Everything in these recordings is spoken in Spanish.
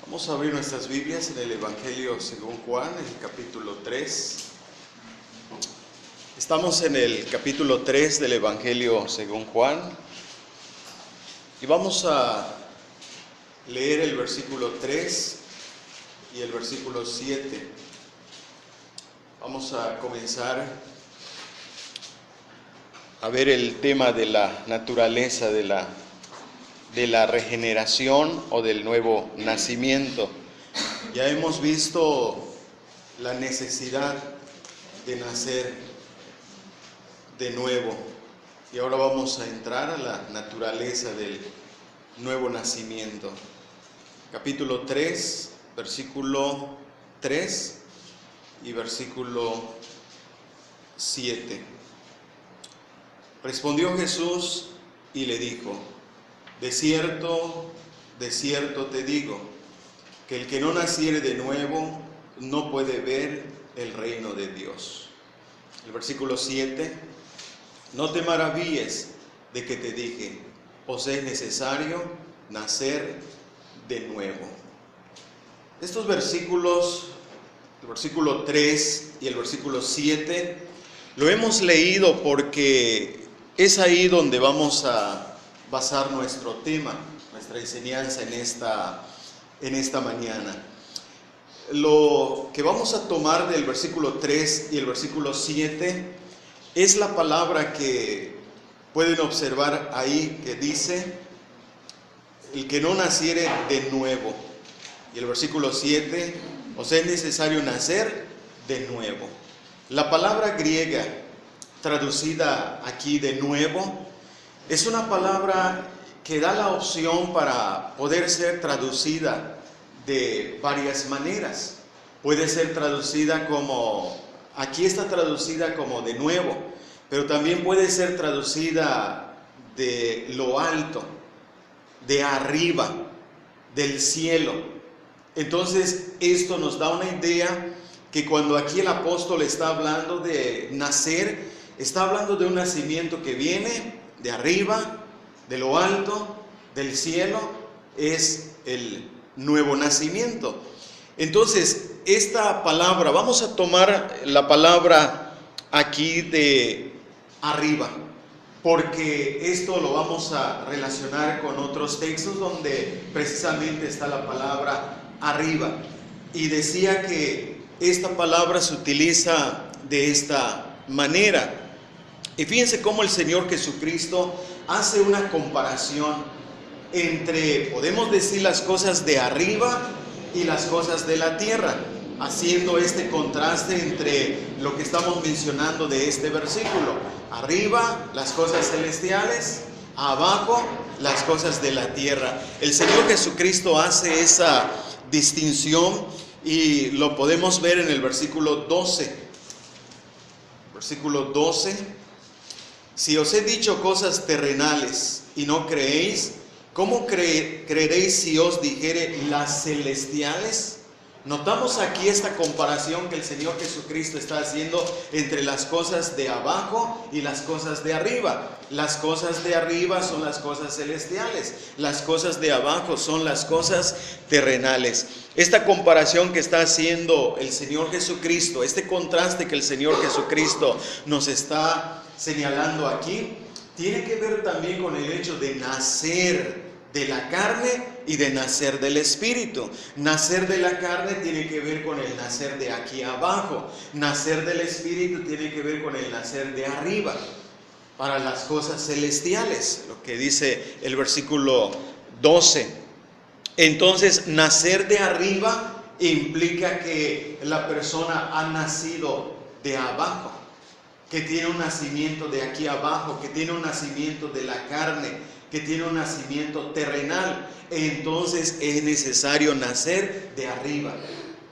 Vamos a abrir nuestras Biblias en el Evangelio según Juan, en el capítulo 3. Estamos en el capítulo 3 del Evangelio según Juan y vamos a leer el versículo 3 y el versículo 7. Vamos a comenzar a ver el tema de la naturaleza de la regeneración o del nuevo nacimiento. Ya hemos visto la necesidad de nacer de nuevo y ahora vamos a entrar a la naturaleza del nuevo nacimiento. Capítulo 3, versículo 3 y versículo 7. Respondió Jesús y le dijo: de cierto te digo, que el que no naciere de nuevo no puede ver el reino de Dios. El versículo 7, no te maravilles de que te dije, os es necesario nacer de nuevo. Estos versículos, el versículo 3 y el versículo 7, lo hemos leído porque es ahí donde vamos a basar nuestro tema, nuestra enseñanza en esta mañana. Lo que vamos a tomar del versículo 3 y el versículo 7 es la palabra que pueden observar ahí, que dice: el que no naciere de nuevo. Y el versículo 7, os es necesario nacer de nuevo. La palabra griega traducida aquí de nuevo es una palabra que da la opción para poder ser traducida de varias maneras. Puede ser traducida como, aquí está traducida como de nuevo, pero también puede ser traducida de lo alto, de arriba, del cielo. Entonces, esto nos da una idea que cuando aquí el apóstol está hablando de nacer, está hablando de un nacimiento que viene de arriba, de lo alto, del cielo, es el nuevo nacimiento. Entonces, esta palabra, vamos a tomar la palabra aquí de arriba, porque esto lo vamos a relacionar con otros textos donde precisamente está la palabra arriba. Y decía que esta palabra se utiliza de esta manera. Y fíjense cómo el Señor Jesucristo hace una comparación entre, podemos decir, las cosas de arriba y las cosas de la tierra, haciendo este contraste entre lo que estamos mencionando de este versículo. Arriba, las cosas celestiales; abajo, las cosas de la tierra. El Señor Jesucristo hace esa distinción y lo podemos ver en el versículo 12. Versículo 12. Si os he dicho cosas terrenales y no creéis, ¿cómo creeréis si os dijere las celestiales? Notamos aquí esta comparación que el Señor Jesucristo está haciendo entre las cosas de abajo y las cosas de arriba. Las cosas de arriba son las cosas celestiales, las cosas de abajo son las cosas terrenales. Esta comparación que está haciendo el Señor Jesucristo, este contraste que el Señor Jesucristo nos está señalando aquí, tiene que ver también con el hecho de nacer de la carne y de nacer del Espíritu. Nacer de la carne tiene que ver con el nacer de aquí abajo. Nacer del Espíritu tiene que ver con el nacer de arriba, para las cosas celestiales, lo que dice el versículo 12. Entonces, nacer de arriba implica que la persona ha nacido de abajo, que tiene un nacimiento de aquí abajo, que tiene un nacimiento de la carne, que tiene un nacimiento terrenal. Entonces es necesario nacer de arriba.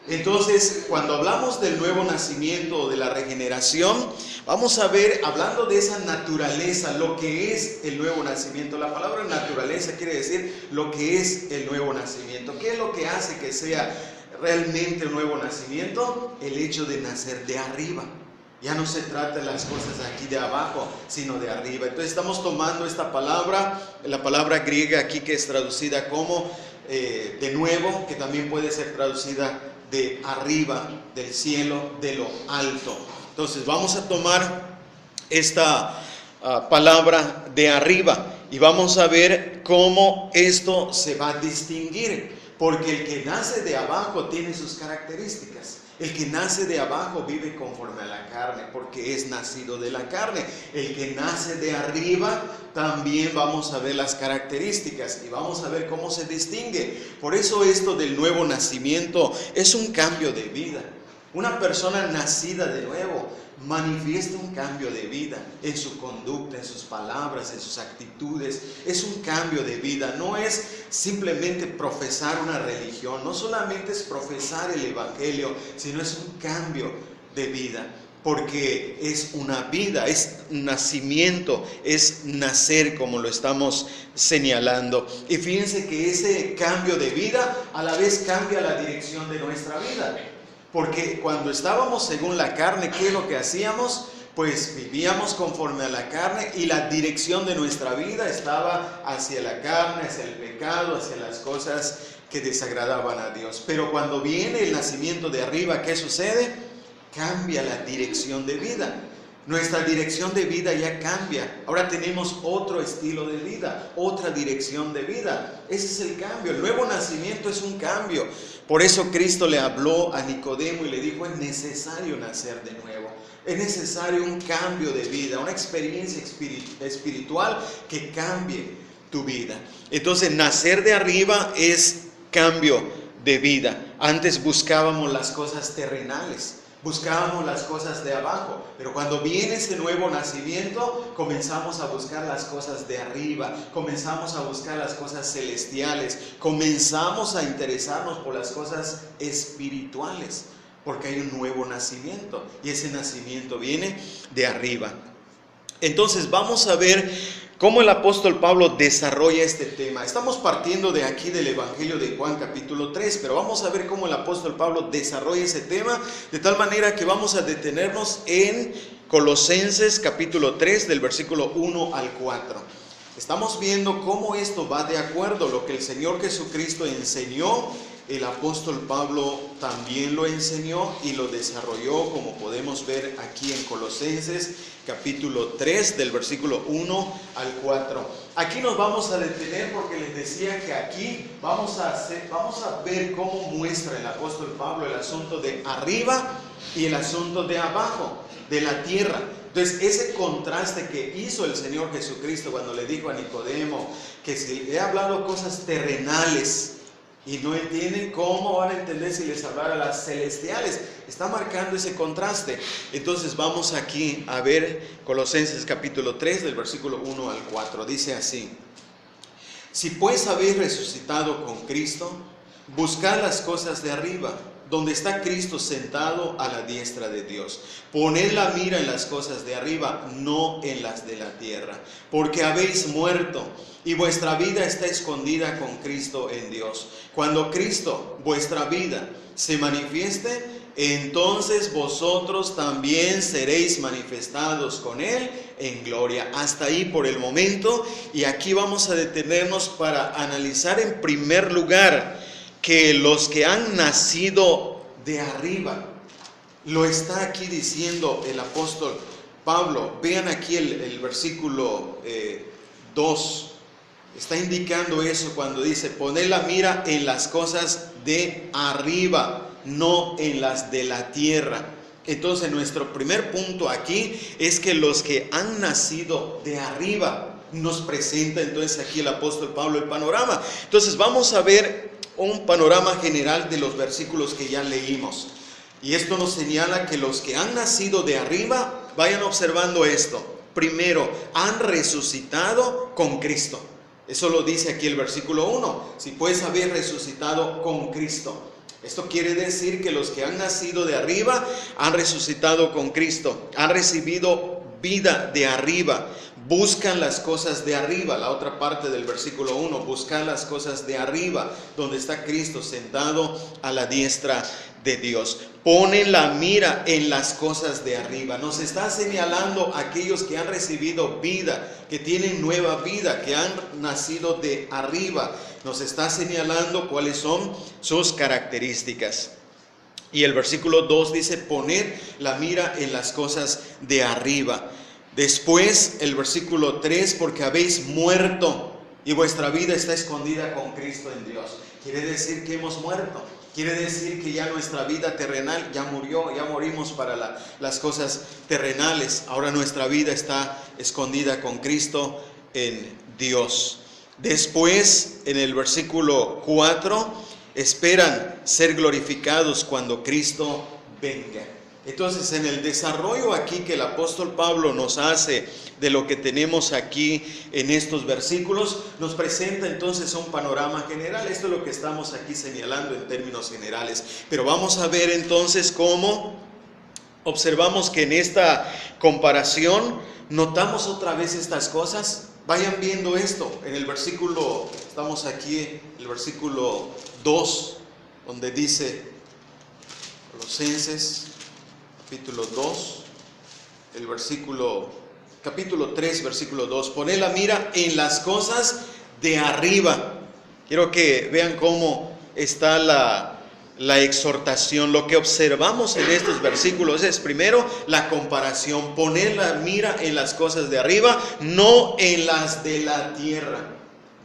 Entonces, cuando hablamos del nuevo nacimiento o de la regeneración, vamos a ver, hablando de esa naturaleza, lo que es el nuevo nacimiento. La palabra naturaleza quiere decir lo que es el nuevo nacimiento. ¿Qué es lo que hace que sea realmente un nuevo nacimiento? El hecho de nacer de arriba. Ya no se trata de las cosas aquí de abajo, sino de arriba. Entonces estamos tomando esta palabra, la palabra griega aquí que es traducida como de nuevo, que también puede ser traducida de arriba, del cielo, de lo alto. Entonces vamos a tomar esta palabra de arriba y vamos a ver cómo esto se va a distinguir, porque el que nace de abajo tiene sus características. El que nace de abajo vive conforme a la carne, porque es nacido de la carne. El que nace de arriba, también vamos a ver las características y vamos a ver cómo se distingue. Por eso esto del nuevo nacimiento es un cambio de vida. Una persona nacida de nuevo manifiesta un cambio de vida en su conducta, en sus palabras, en sus actitudes. Es un cambio de vida, no es simplemente profesar una religión, no solamente es profesar el evangelio, sino es un cambio de vida, porque es una vida, es nacimiento, es nacer, como lo estamos señalando. Y fíjense que ese cambio de vida a la vez cambia la dirección de nuestra vida. Porque cuando estábamos según la carne, ¿qué es lo que hacíamos? Pues vivíamos conforme a la carne y la dirección de nuestra vida estaba hacia la carne, hacia el pecado, hacia las cosas que desagradaban a Dios. Pero cuando viene el nacimiento de arriba, ¿qué sucede? Cambia la dirección de vida. Nuestra dirección de vida ya cambia. Ahora tenemos otro estilo de vida, otra dirección de vida. Ese es el cambio. El nuevo nacimiento es un cambio. Por eso Cristo le habló a Nicodemo y le dijo: es necesario nacer de nuevo. Es necesario un cambio de vida, una experiencia espiritual que cambie tu vida. Entonces, nacer de arriba es cambio de vida. Antes buscábamos las cosas terrenales. Buscábamos las cosas de abajo, pero cuando viene ese nuevo nacimiento, comenzamos a buscar las cosas de arriba, comenzamos a buscar las cosas celestiales, comenzamos a interesarnos por las cosas espirituales, porque hay un nuevo nacimiento, y ese nacimiento viene de arriba. Entonces vamos a ver cómo el apóstol Pablo desarrolla este tema. Estamos partiendo de aquí del Evangelio de Juan capítulo 3, pero vamos a ver cómo el apóstol Pablo desarrolla ese tema, de tal manera que vamos a detenernos en Colosenses capítulo 3 del versículo 1 al 4. Estamos viendo cómo esto va de acuerdo a lo que el Señor Jesucristo enseñó. El apóstol Pablo también lo enseñó y lo desarrolló, como podemos ver aquí en Colosenses capítulo 3 del versículo 1 al 4. Aquí nos vamos a detener porque les decía que aquí vamos a ver cómo muestra el apóstol Pablo el asunto de arriba y el asunto de abajo, de la tierra. Entonces, ese contraste que hizo el Señor Jesucristo cuando le dijo a Nicodemo que si he hablado cosas terrenales y no entienden, ¿cómo van a entender si les hablara las celestiales? Está marcando ese contraste. Entonces vamos aquí a ver Colosenses capítulo 3 del versículo 1 al 4. Dice así: si pues habéis resucitado con Cristo, buscad las cosas de arriba, donde está Cristo sentado a la diestra de Dios. Poned la mira en las cosas de arriba, no en las de la tierra, porque habéis muerto y vuestra vida está escondida con Cristo en Dios. Cuando Cristo, vuestra vida, se manifieste, entonces vosotros también seréis manifestados con Él en gloria. Hasta ahí por el momento, y aquí vamos a detenernos para analizar en primer lugar que los que han nacido de arriba, lo está aquí diciendo el apóstol Pablo. Vean aquí el versículo 2, está indicando eso cuando dice: poned la mira en las cosas de arriba, no en las de la tierra. Entonces nuestro primer punto aquí es que los que han nacido de arriba, nos presenta entonces aquí el apóstol Pablo el panorama. Entonces vamos a ver un panorama general de los versículos que ya leímos. Y esto nos señala que los que han nacido de arriba, vayan observando esto. Primero, han resucitado con Cristo. Eso lo dice aquí el versículo 1. Si pues habéis resucitado con Cristo. Esto quiere decir que los que han nacido de arriba han resucitado con Cristo. Han recibido vida de arriba. buscan las cosas de arriba. La otra parte del versículo 1, buscan las cosas de arriba, donde está Cristo sentado a la diestra de Dios. Ponen la mira en las cosas de arriba. Nos está señalando a aquellos que han recibido vida, que tienen nueva vida, que han nacido de arriba. Nos está señalando cuáles son sus características. Y el versículo 2 dice, poner la mira en las cosas de arriba. Después el versículo 3, porque habéis muerto y vuestra vida está escondida con Cristo en Dios. Quiere decir que hemos muerto. Quiere decir que ya nuestra vida terrenal ya murió, ya morimos para las cosas terrenales. Ahora nuestra vida está escondida con Cristo en Dios. Después, en el versículo 4, esperan ser glorificados cuando Cristo venga. Entonces, en el desarrollo aquí que el apóstol Pablo nos hace de lo que tenemos aquí en estos versículos, nos presenta entonces un panorama general. Esto es lo que estamos aquí señalando en términos generales. Pero vamos a ver entonces cómo observamos que en esta comparación notamos otra vez estas cosas. Vayan viendo esto en el versículo, estamos aquí, el versículo 2, donde dice, Colosenses, capítulo 2, capítulo 3, versículo 2, poned la mira en las cosas de arriba. Quiero que vean cómo está la exhortación. Lo que observamos en estos versículos es primero la comparación, poner la mira en las cosas de arriba, no en las de la tierra.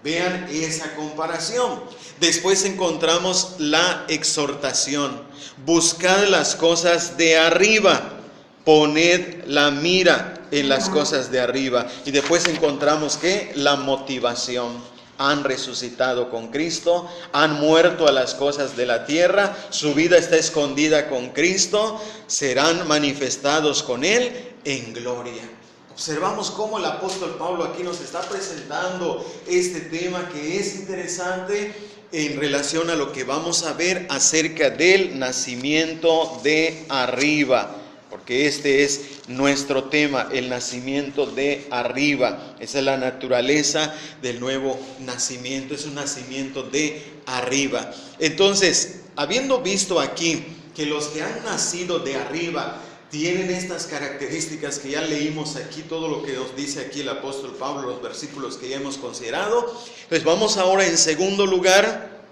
Vean esa comparación. Después encontramos la exhortación, buscad las cosas de arriba, poned la mira en las cosas de arriba. Y después encontramos que la motivación. Han resucitado con Cristo, han muerto a las cosas de la tierra, su vida está escondida con Cristo, serán manifestados con Él en gloria. Observamos cómo el apóstol Pablo aquí nos está presentando este tema que es interesante en relación a lo que vamos a ver acerca del nacimiento de arriba. Porque este es nuestro tema, el nacimiento de arriba. Esa es la naturaleza del nuevo nacimiento, es un nacimiento de arriba. Entonces, habiendo visto aquí que los que han nacido de arriba tienen estas características que ya leímos aquí, todo lo que nos dice aquí el apóstol Pablo, los versículos que ya hemos considerado, pues vamos ahora en segundo lugar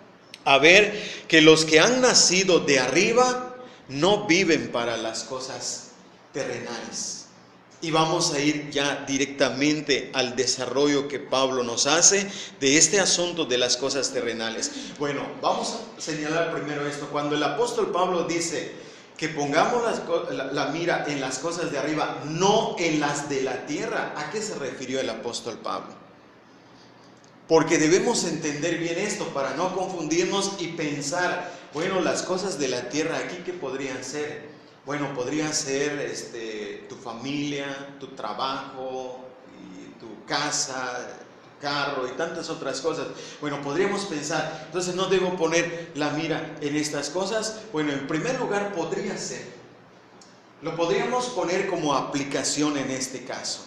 a ver que los que han nacido de arriba no viven para las cosas terrenales. Y vamos a ir ya directamente al desarrollo que Pablo nos hace de este asunto de las cosas terrenales. Bueno, vamos a señalar primero esto. Cuando el apóstol Pablo dice que pongamos la mira en las cosas de arriba, no en las de la tierra, ¿a qué se refirió el apóstol Pablo? Porque debemos entender bien esto para no confundirnos y pensar, bueno, las cosas de la tierra aquí, ¿qué podrían ser? Bueno, podría ser tu familia, tu trabajo, y tu casa, tu carro y tantas otras cosas. Bueno, podríamos pensar, entonces no debo poner la mira en estas cosas. Bueno, en primer lugar podría ser. Lo podríamos poner como aplicación en este caso.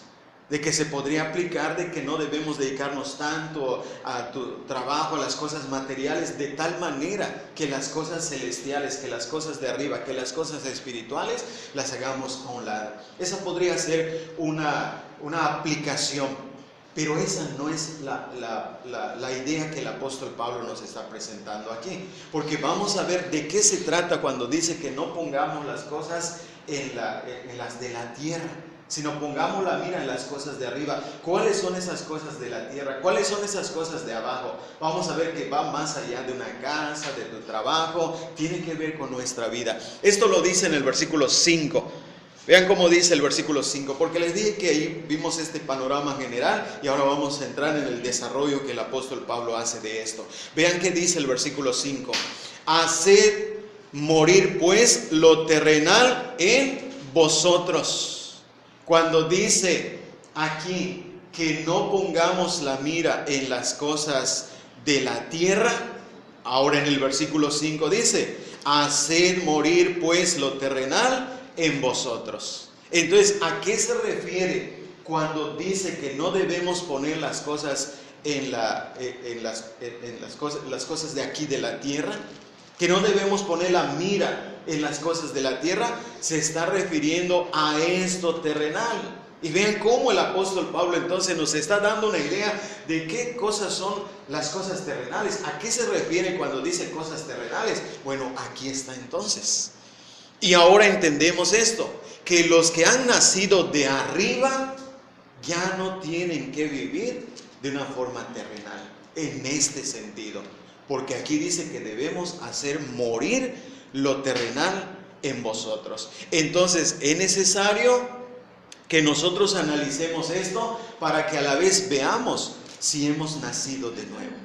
De que se podría aplicar de que no debemos dedicarnos tanto a tu trabajo, a las cosas materiales, de tal manera que las cosas celestiales, que las cosas de arriba, que las cosas espirituales, las hagamos a un lado. Esa podría ser una aplicación, pero esa no es la idea que el apóstol Pablo nos está presentando aquí. Porque vamos a ver de qué se trata cuando dice que no pongamos las cosas en las de la tierra, sino pongamos la mira en las cosas de arriba. ¿Cuáles son esas cosas de la tierra? ¿Cuáles son esas cosas de abajo? Vamos a ver que va más allá de una casa, de tu trabajo, tiene que ver con nuestra vida. Esto lo dice en el versículo 5. Vean cómo dice el versículo 5, porque les dije que ahí vimos este panorama general y ahora vamos a entrar en el desarrollo que el apóstol Pablo hace de esto. Vean qué dice el versículo 5. Haced morir pues lo terrenal en vosotros. Cuando dice aquí que no pongamos la mira en las cosas de la tierra, ahora en el versículo 5 dice, haced morir pues lo terrenal en vosotros. Entonces, ¿a qué se refiere cuando dice que no debemos poner las cosas las cosas de aquí de la tierra, que no debemos poner la mira en las cosas de la tierra, se está refiriendo a esto terrenal. Y vean cómo el apóstol Pablo entonces nos está dando una idea de qué cosas son las cosas terrenales. ¿A qué se refiere cuando dice cosas terrenales? Bueno, aquí está entonces. Y ahora entendemos esto, que los que han nacido de arriba ya no tienen que vivir de una forma terrenal, en este sentido. Porque aquí dice que debemos hacer morir lo terrenal en vosotros. Entonces es necesario que nosotros analicemos esto para que a la vez veamos si hemos nacido de nuevo.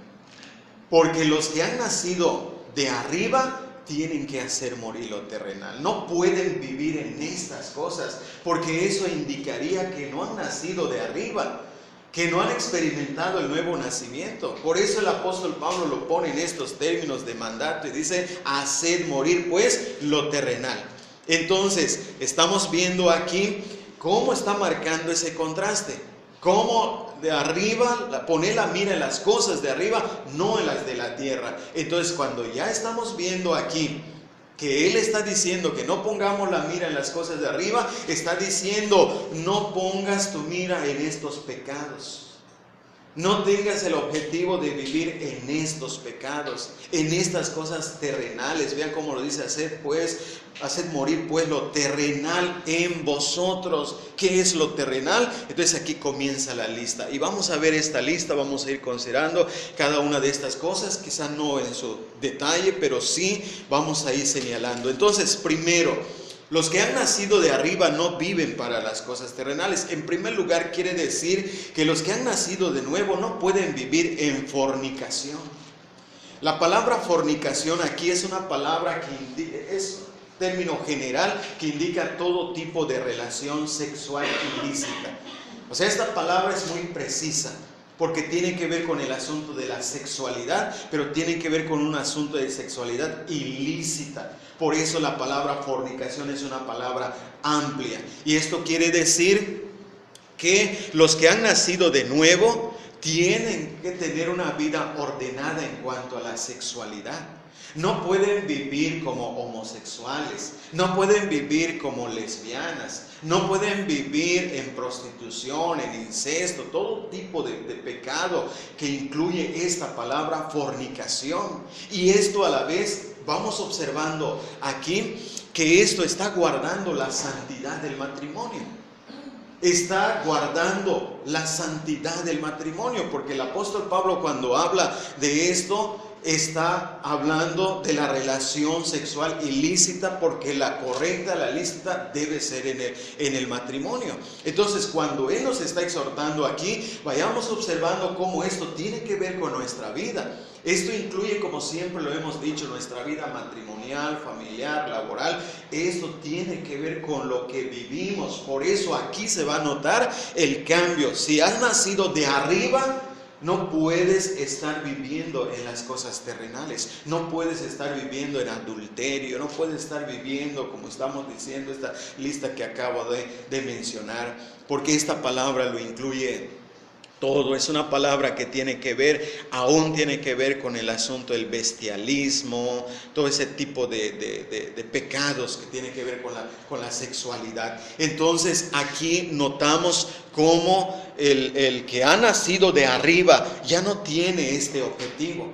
Porque los que han nacido de arriba tienen que hacer morir lo terrenal. No pueden vivir en estas cosas, porque eso indicaría que no han nacido de arriba, que no han experimentado el nuevo nacimiento. Por eso el apóstol Pablo lo pone en estos términos de mandato y dice: haced morir pues lo terrenal. Entonces estamos viendo aquí cómo está marcando ese contraste. Cómo de arriba, poner la mira en las cosas de arriba, no en las de la tierra. Entonces cuando ya estamos viendo aquí que Él está diciendo que no pongamos la mira en las cosas de arriba, está diciendo: no pongas tu mira en estos pecados. No tengas el objetivo de vivir en estos pecados, en estas cosas terrenales. Vean cómo lo dice: haced morir pues lo terrenal en vosotros. ¿Qué es lo terrenal? Entonces aquí comienza la lista. Y vamos a ver esta lista, vamos a ir considerando cada una de estas cosas, quizá no en su detalle, pero sí vamos a ir señalando. Entonces, primero, los que han nacido de arriba no viven para las cosas terrenales. En primer lugar, quiere decir que los que han nacido de nuevo no pueden vivir en fornicación. La palabra fornicación aquí es una palabra que es un término general que indica todo tipo de relación sexual ilícita. O sea, esta palabra es muy precisa, porque tiene que ver con el asunto de la sexualidad, pero tiene que ver con un asunto de sexualidad ilícita. Por eso la palabra fornicación es una palabra amplia. Y esto quiere decir que los que han nacido de nuevo tienen que tener una vida ordenada en cuanto a la sexualidad. No pueden vivir como homosexuales, no pueden vivir como lesbianas, no pueden vivir en prostitución, en incesto, todo tipo de pecado que incluye esta palabra fornicación. Y esto a la vez vamos observando aquí que esto está guardando la santidad del matrimonio. Está guardando la santidad del matrimonio, porque el apóstol Pablo, cuando habla de esto, está hablando de la relación sexual ilícita, porque la correcta, la lícita, debe ser en el matrimonio. Entonces, cuando Él nos está exhortando aquí, vayamos observando cómo esto tiene que ver con nuestra vida. Esto incluye, como siempre lo hemos dicho, nuestra vida matrimonial, familiar, laboral. Esto tiene que ver con lo que vivimos. Por eso aquí se va a notar el cambio. Si has nacido de arriba, no puedes estar viviendo en las cosas terrenales, no puedes estar viviendo en adulterio, no puedes estar viviendo, como estamos diciendo, esta lista que acabo de mencionar, porque esta palabra lo incluye todo. Es una palabra que tiene que ver, aún tiene que ver con el asunto del bestialismo, todo ese tipo de pecados que tiene que ver con la sexualidad. Entonces aquí notamos cómo el que ha nacido de arriba ya no tiene este objetivo.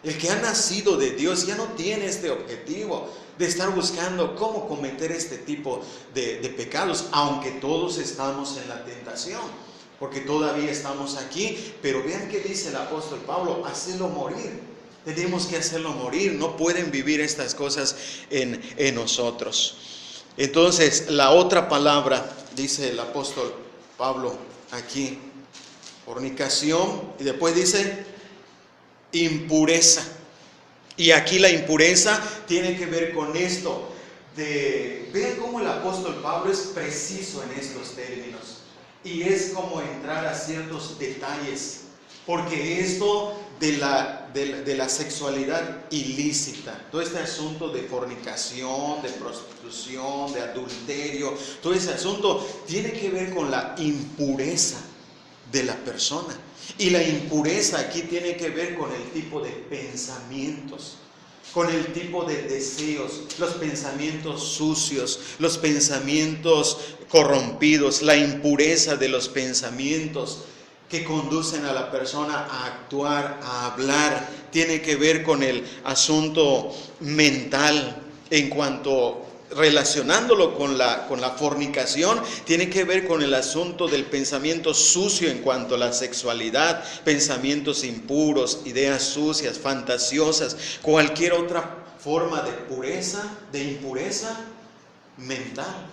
El que ha nacido de Dios ya no tiene este objetivo de estar buscando cómo cometer este tipo de pecados, aunque todos estamos en la tentación. Porque todavía estamos aquí, pero vean qué dice el apóstol Pablo: hacedlo morir. Tenemos que hacerlo morir, no pueden vivir estas cosas en nosotros. Entonces, la otra palabra, dice el apóstol Pablo aquí, fornicación, y después dice impureza. Y aquí la impureza tiene que ver con esto. Vean cómo el apóstol Pablo es preciso en estos términos. Y es como entrar a ciertos detalles, porque esto de la sexualidad ilícita, todo este asunto de fornicación, de prostitución, de adulterio, todo ese asunto tiene que ver con la impureza de la persona. Y la impureza aquí tiene que ver con el tipo de pensamientos, con el tipo de deseos, los pensamientos sucios, los pensamientos corrompidos, la impureza de los pensamientos que conducen a la persona a actuar, a hablar. Tiene que ver con el asunto mental en cuanto relacionándolo con la fornicación, tiene que ver con el asunto del pensamiento sucio en cuanto a la sexualidad, pensamientos impuros, ideas sucias, fantasiosas, cualquier otra forma de impureza mental.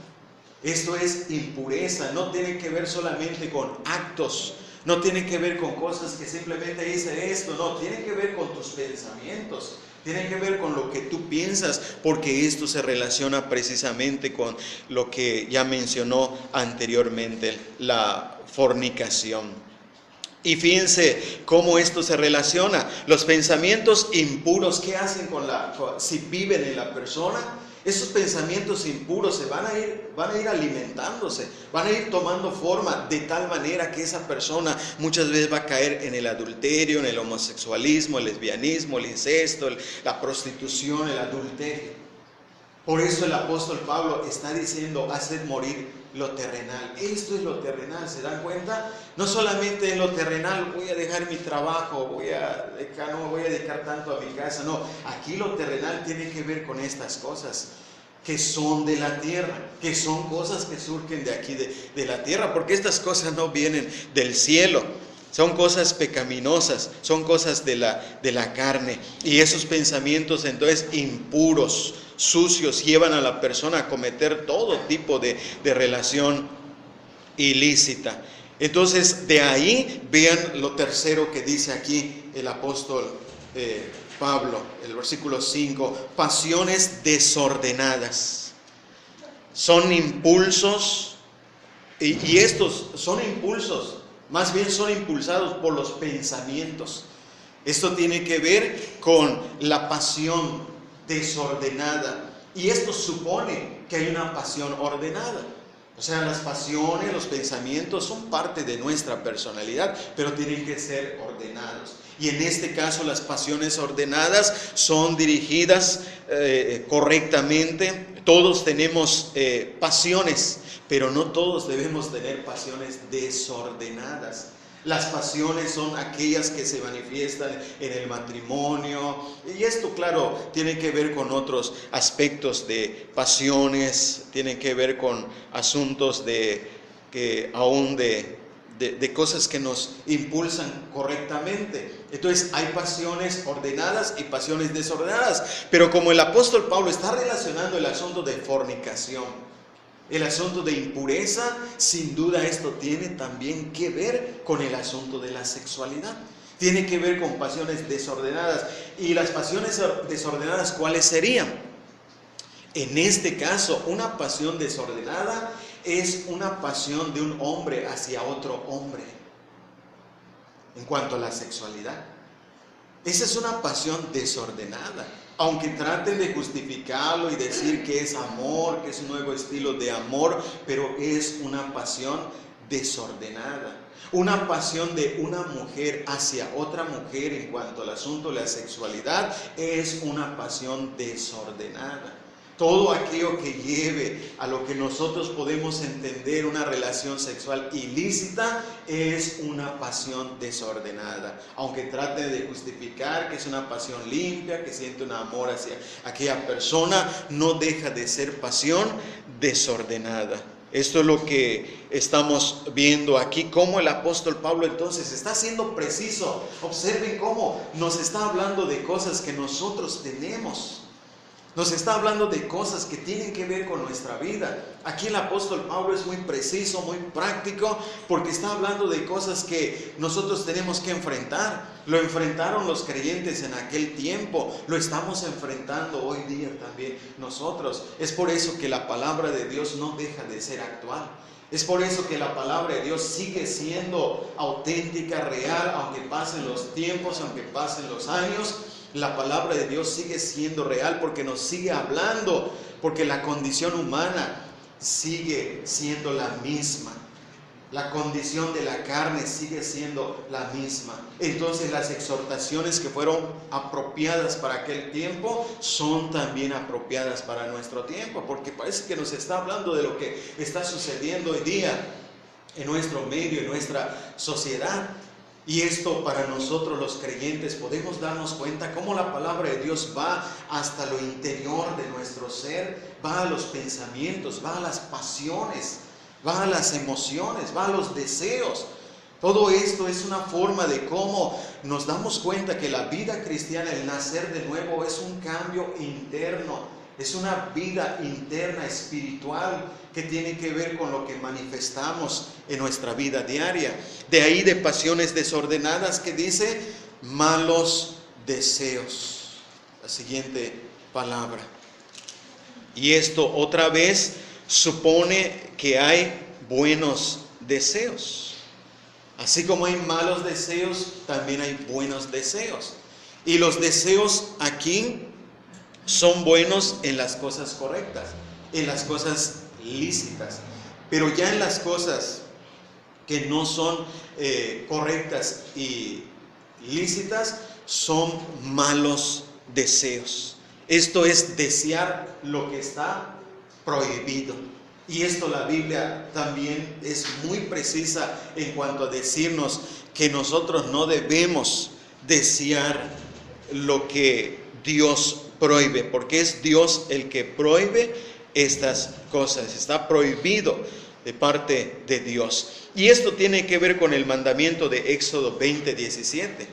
Esto es impureza, no tiene que ver solamente con actos, no tiene que ver con cosas que simplemente hice esto, no, tiene que ver con tus pensamientos. Tiene que ver con lo que tú piensas, porque esto se relaciona precisamente con lo que ya mencionó anteriormente, la fornicación. Y fíjense cómo esto se relaciona. Los pensamientos impuros, ¿qué hacen si viven en la persona? Esos pensamientos impuros se van a ir alimentándose, van a ir tomando forma de tal manera que esa persona muchas veces va a caer en el adulterio, en el homosexualismo, el lesbianismo, el incesto, la prostitución, el adulterio. Por eso el apóstol Pablo está diciendo, haced morir lo terrenal. Esto es lo terrenal, ¿se dan cuenta? No solamente en lo terrenal, voy a dejar mi trabajo, no voy a dedicar tanto a mi casa. No, aquí lo terrenal tiene que ver con estas cosas que son de la tierra, que son cosas que surgen de aquí, de la tierra, porque estas cosas no vienen del cielo. Son cosas pecaminosas, son cosas de la carne. Y esos pensamientos entonces impuros, sucios, llevan a la persona a cometer todo tipo de relación ilícita. Entonces de ahí vean lo tercero que dice aquí el apóstol Pablo, el versículo 5, pasiones desordenadas. Son impulsos, y estos son impulsos, más bien son impulsados por los pensamientos. Esto tiene que ver con la pasión desordenada. Y esto supone que hay una pasión ordenada. O sea, las pasiones, los pensamientos son parte de nuestra personalidad, pero tienen que ser ordenados. Y en este caso las pasiones ordenadas son dirigidas correctamente. Todos tenemos pasiones, pero no todos debemos tener pasiones desordenadas. Las pasiones son aquellas que se manifiestan en el matrimonio, y esto, claro, tiene que ver con otros aspectos de pasiones, tiene que ver con asuntos de cosas que nos impulsan correctamente. Entonces hay pasiones ordenadas y pasiones desordenadas, pero como el apóstol Pablo está relacionando el asunto de fornicación, el asunto de impureza, sin duda esto tiene también que ver con el asunto de la sexualidad. Tiene que ver con pasiones desordenadas. ¿Y las pasiones desordenadas cuáles serían? En este caso, una pasión desordenada es una pasión de un hombre hacia otro hombre. En cuanto a la sexualidad, esa es una pasión desordenada. Aunque traten de justificarlo y decir que es amor, que es un nuevo estilo de amor, pero es una pasión desordenada. Una pasión de una mujer hacia otra mujer en cuanto al asunto de la sexualidad es una pasión desordenada. Todo aquello que lleve a lo que nosotros podemos entender una relación sexual ilícita es una pasión desordenada. Aunque trate de justificar que es una pasión limpia, que siente un amor hacia aquella persona, no deja de ser pasión desordenada. Esto es lo que estamos viendo aquí, cómo el apóstol Pablo entonces está siendo preciso. Observen cómo nos está hablando de cosas que nosotros tenemos. Nos está hablando de cosas que tienen que ver con nuestra vida. Aquí el apóstol Pablo es muy preciso, muy práctico, porque está hablando de cosas que nosotros tenemos que enfrentar. Lo enfrentaron los creyentes en aquel tiempo, lo estamos enfrentando hoy día también nosotros. Es por eso que la palabra de Dios no deja de ser actual. Es por eso que la palabra de Dios sigue siendo auténtica, real, aunque pasen los tiempos, aunque pasen los años. La palabra de Dios sigue siendo real porque nos sigue hablando, porque la condición humana sigue siendo la misma. La condición de la carne sigue siendo la misma. Entonces las exhortaciones que fueron apropiadas para aquel tiempo son también apropiadas para nuestro tiempo, porque parece que nos está hablando de lo que está sucediendo hoy día en nuestro medio, en nuestra sociedad. Y esto para nosotros los creyentes podemos darnos cuenta cómo la palabra de Dios va hasta lo interior de nuestro ser, va a los pensamientos, va a las pasiones, va a las emociones, va a los deseos. Todo esto es una forma de cómo nos damos cuenta que la vida cristiana, el nacer de nuevo, es un cambio interno, es una vida interna espiritual que tiene que ver con lo que manifestamos en nuestra vida diaria. De ahí de pasiones desordenadas que dice malos deseos. La siguiente palabra. Y esto otra vez supone que hay buenos deseos. Así como hay malos deseos, también hay buenos deseos. Y los deseos aquí son buenos en las cosas correctas, en las cosas lícitas. Pero ya en las cosas que no son correctas y lícitas, son malos deseos. Esto es desear lo que está prohibido. Y esto la Biblia también es muy precisa en cuanto a decirnos que nosotros no debemos desear lo que Dios prohíbe, porque es Dios el que prohíbe estas cosas. Está prohibido de parte de Dios. Y esto tiene que ver con el mandamiento de Éxodo 20:17,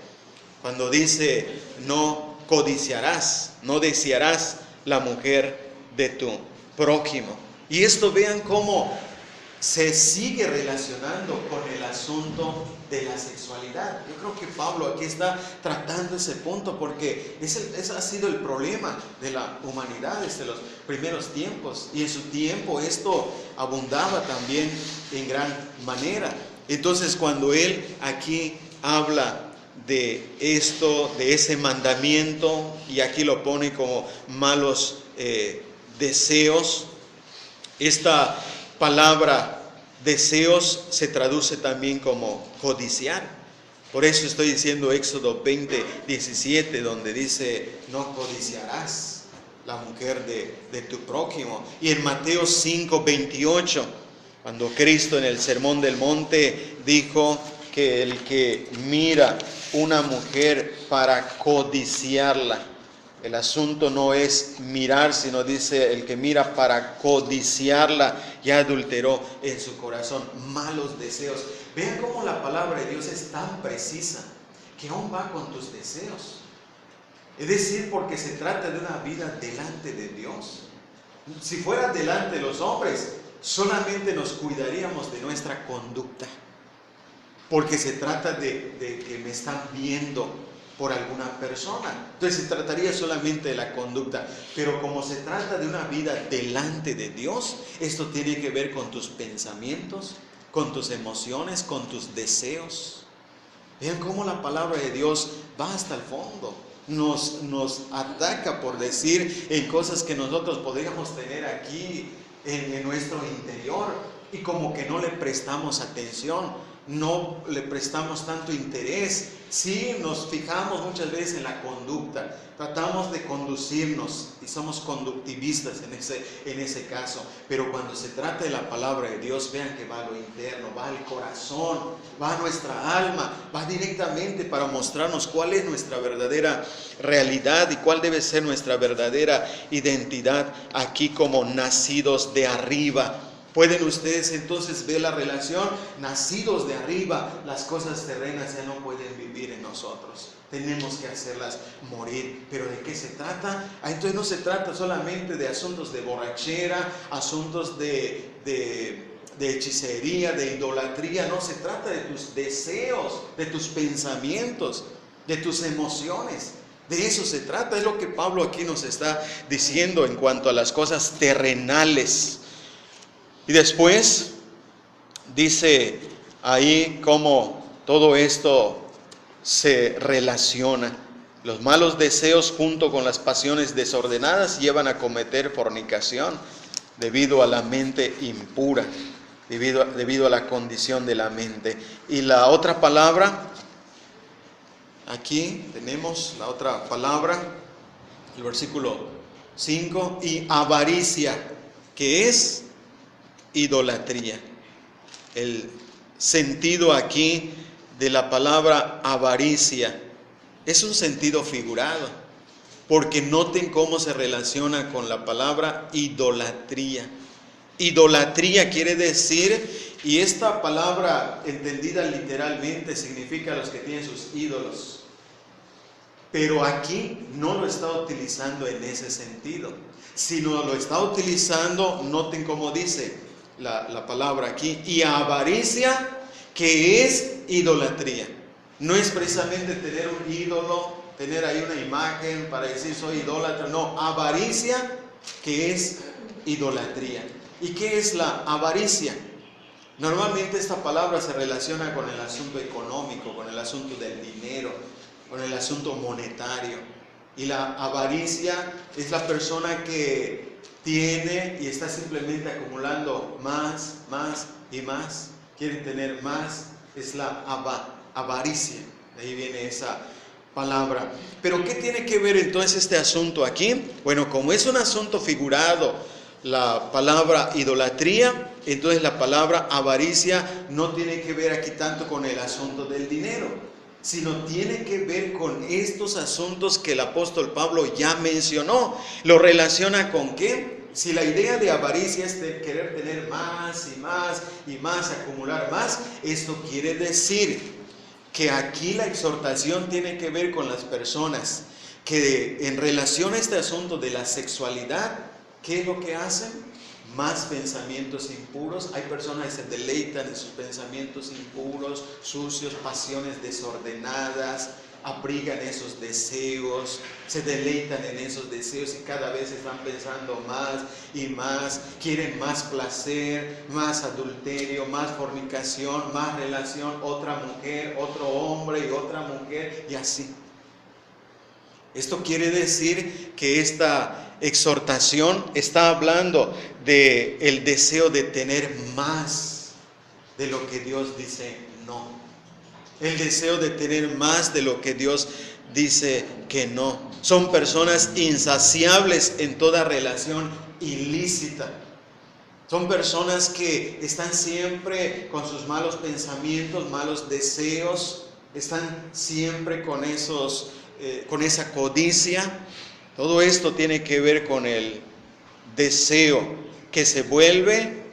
cuando dice: no codiciarás, no desearás la mujer de tu prójimo. Y esto vean cómo se sigue relacionando con el asunto de la sexualidad. Yo creo que Pablo aquí está tratando ese punto porque ese ha sido el problema de la humanidad desde los primeros tiempos. Y en su tiempo esto abundaba también en gran manera. Entonces cuando él aquí habla de esto, de ese mandamiento, y aquí lo pone como malos deseos, esta palabra deseos se traduce también como codiciar. Por eso estoy diciendo Éxodo 20:17, donde dice: no codiciarás la mujer de tu prójimo. Y en Mateo 5:28, cuando Cristo en el Sermón del Monte dijo que el que mira una mujer para codiciarla, el asunto no es mirar, sino dice: el que mira para codiciarla ya adulteró en su corazón. Malos deseos. Vean cómo la palabra de Dios es tan precisa que aún va con tus deseos. Es decir, porque se trata de una vida delante de Dios. Si fuera delante de los hombres, solamente nos cuidaríamos de nuestra conducta, porque se trata de que me están viendo por alguna persona. Entonces se trataría solamente de la conducta. Pero como se trata de una vida delante de Dios, esto tiene que ver con tus pensamientos, con tus emociones, con tus deseos. Vean cómo la palabra de Dios va hasta el fondo. Nos ataca, por decir, en cosas que nosotros podríamos tener aquí en nuestro interior, y como que no le prestamos atención, no le prestamos tanto interés. Sí, nos fijamos muchas veces en la conducta, tratamos de conducirnos y somos conductivistas en ese caso, pero cuando se trata de la palabra de Dios, vean que va a lo interno, va al corazón, va a nuestra alma, va directamente para mostrarnos cuál es nuestra verdadera realidad y cuál debe ser nuestra verdadera identidad aquí como nacidos de arriba. Pueden ustedes entonces ver la relación. Nacidos de arriba, las cosas terrenas ya no pueden vivir en nosotros. Tenemos que hacerlas morir. ¿Pero de qué se trata? Entonces no se trata solamente de asuntos de borrachera, asuntos de hechicería, de idolatría. No, se trata de tus deseos, de tus pensamientos, de tus emociones. De eso se trata. Es lo que Pablo aquí nos está diciendo en cuanto a las cosas terrenales. Y después dice ahí cómo todo esto se relaciona. Los malos deseos junto con las pasiones desordenadas llevan a cometer fornicación debido a la mente impura, debido a la condición de la mente. Y la otra palabra, aquí tenemos la otra palabra, el versículo 5, y avaricia, que es idolatría. El sentido aquí de la palabra avaricia es un sentido figurado, porque noten cómo se relaciona con la palabra idolatría. Idolatría quiere decir, y esta palabra entendida literalmente significa los que tienen sus ídolos, pero aquí no lo está utilizando en ese sentido, sino lo está utilizando, noten cómo dice la palabra aquí, y avaricia, que es idolatría. No es precisamente tener un ídolo, tener ahí una imagen para decir soy idólatra. No, avaricia, que es idolatría. ¿Y qué es la avaricia? Normalmente esta palabra se relaciona con el asunto económico, con el asunto del dinero, con el asunto monetario. Y la avaricia es la persona que tiene y está simplemente acumulando más y más. Quieren tener más, es la avaricia. De ahí viene esa palabra. Pero ¿qué tiene que ver entonces este asunto aquí? Bueno, como es un asunto figurado, la palabra idolatría, entonces la palabra avaricia no tiene que ver aquí tanto con el asunto del dinero, sino tiene que ver con estos asuntos que el apóstol Pablo ya mencionó. ¿Lo relaciona con qué? Si la idea de avaricia es de querer tener más y más y más, acumular más, esto quiere decir que aquí la exhortación tiene que ver con las personas que en relación a este asunto de la sexualidad, ¿qué es lo que hacen? Más pensamientos impuros. Hay personas que se deleitan en sus pensamientos impuros, sucios, pasiones desordenadas, abrigan esos deseos, se deleitan en esos deseos y cada vez están pensando más y más, quieren más placer, más adulterio, más fornicación, más relación, otra mujer, otro hombre y otra mujer y así. Esto quiere decir que esta exhortación está hablando del deseo de tener más de lo que Dios dice no. El deseo de tener más de lo que Dios dice que no. Son personas insaciables en toda relación ilícita. Son personas que están siempre con sus malos pensamientos, malos deseos. Están siempre con esa codicia. Todo esto tiene que ver con el deseo que se vuelve,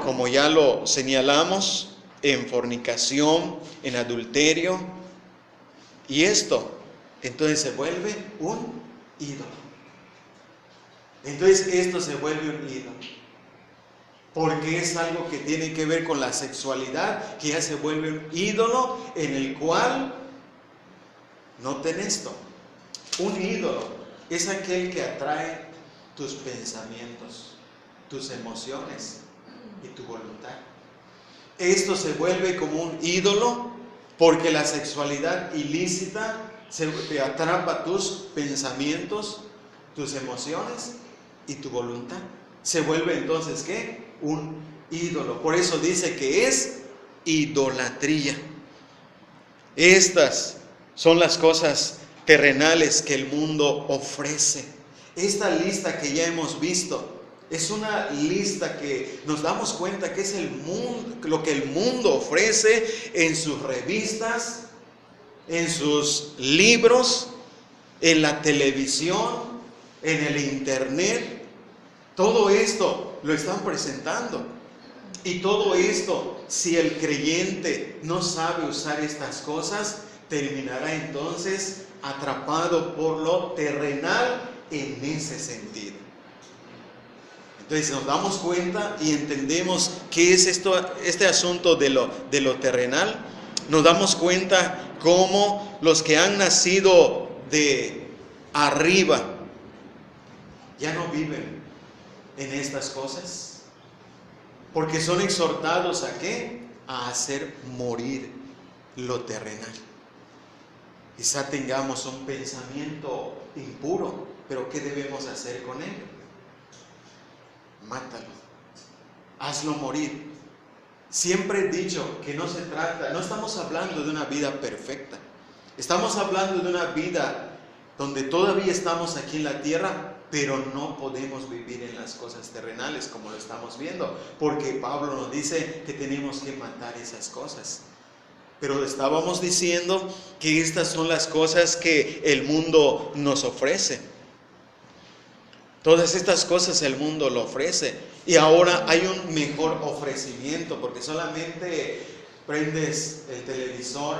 como ya lo señalamos, en fornicación, en adulterio, y esto entonces se vuelve un ídolo. Entonces esto se vuelve un ídolo, porque es algo que tiene que ver con la sexualidad, que ya se vuelve un ídolo en el cual, noten esto, un ídolo es aquel que atrae tus pensamientos, tus emociones y tu voluntad. Esto se vuelve como un ídolo porque la sexualidad ilícita te atrapa tus pensamientos, tus emociones y tu voluntad. Se vuelve entonces, ¿qué? Un ídolo. Por eso dice que es idolatría. Estas son las cosas terrenales que el mundo ofrece. Esta lista que ya hemos visto es una lista que nos damos cuenta que es el mundo, lo que el mundo ofrece en sus revistas, en sus libros, en la televisión, en el internet. Todo esto lo están presentando. Y todo esto, si el creyente no sabe usar estas cosas, terminará entonces atrapado por lo terrenal en ese sentido. Entonces nos damos cuenta y entendemos qué es este asunto de lo terrenal. Nos damos cuenta cómo los que han nacido de arriba ya no viven en estas cosas. Porque son exhortados ¿a qué? A hacer morir lo terrenal. Quizá tengamos un pensamiento impuro, pero ¿qué debemos hacer con él? Mátalo, hazlo morir. Siempre he dicho que no estamos hablando de una vida perfecta. Estamos hablando de una vida donde todavía estamos aquí en la tierra, pero no podemos vivir en las cosas terrenales como lo estamos viendo, porque Pablo nos dice que tenemos que matar esas cosas. Pero estábamos diciendo que estas son las cosas que el mundo nos ofrece. Todas estas cosas el mundo lo ofrece. Y ahora hay un mejor ofrecimiento, porque solamente prendes el televisor,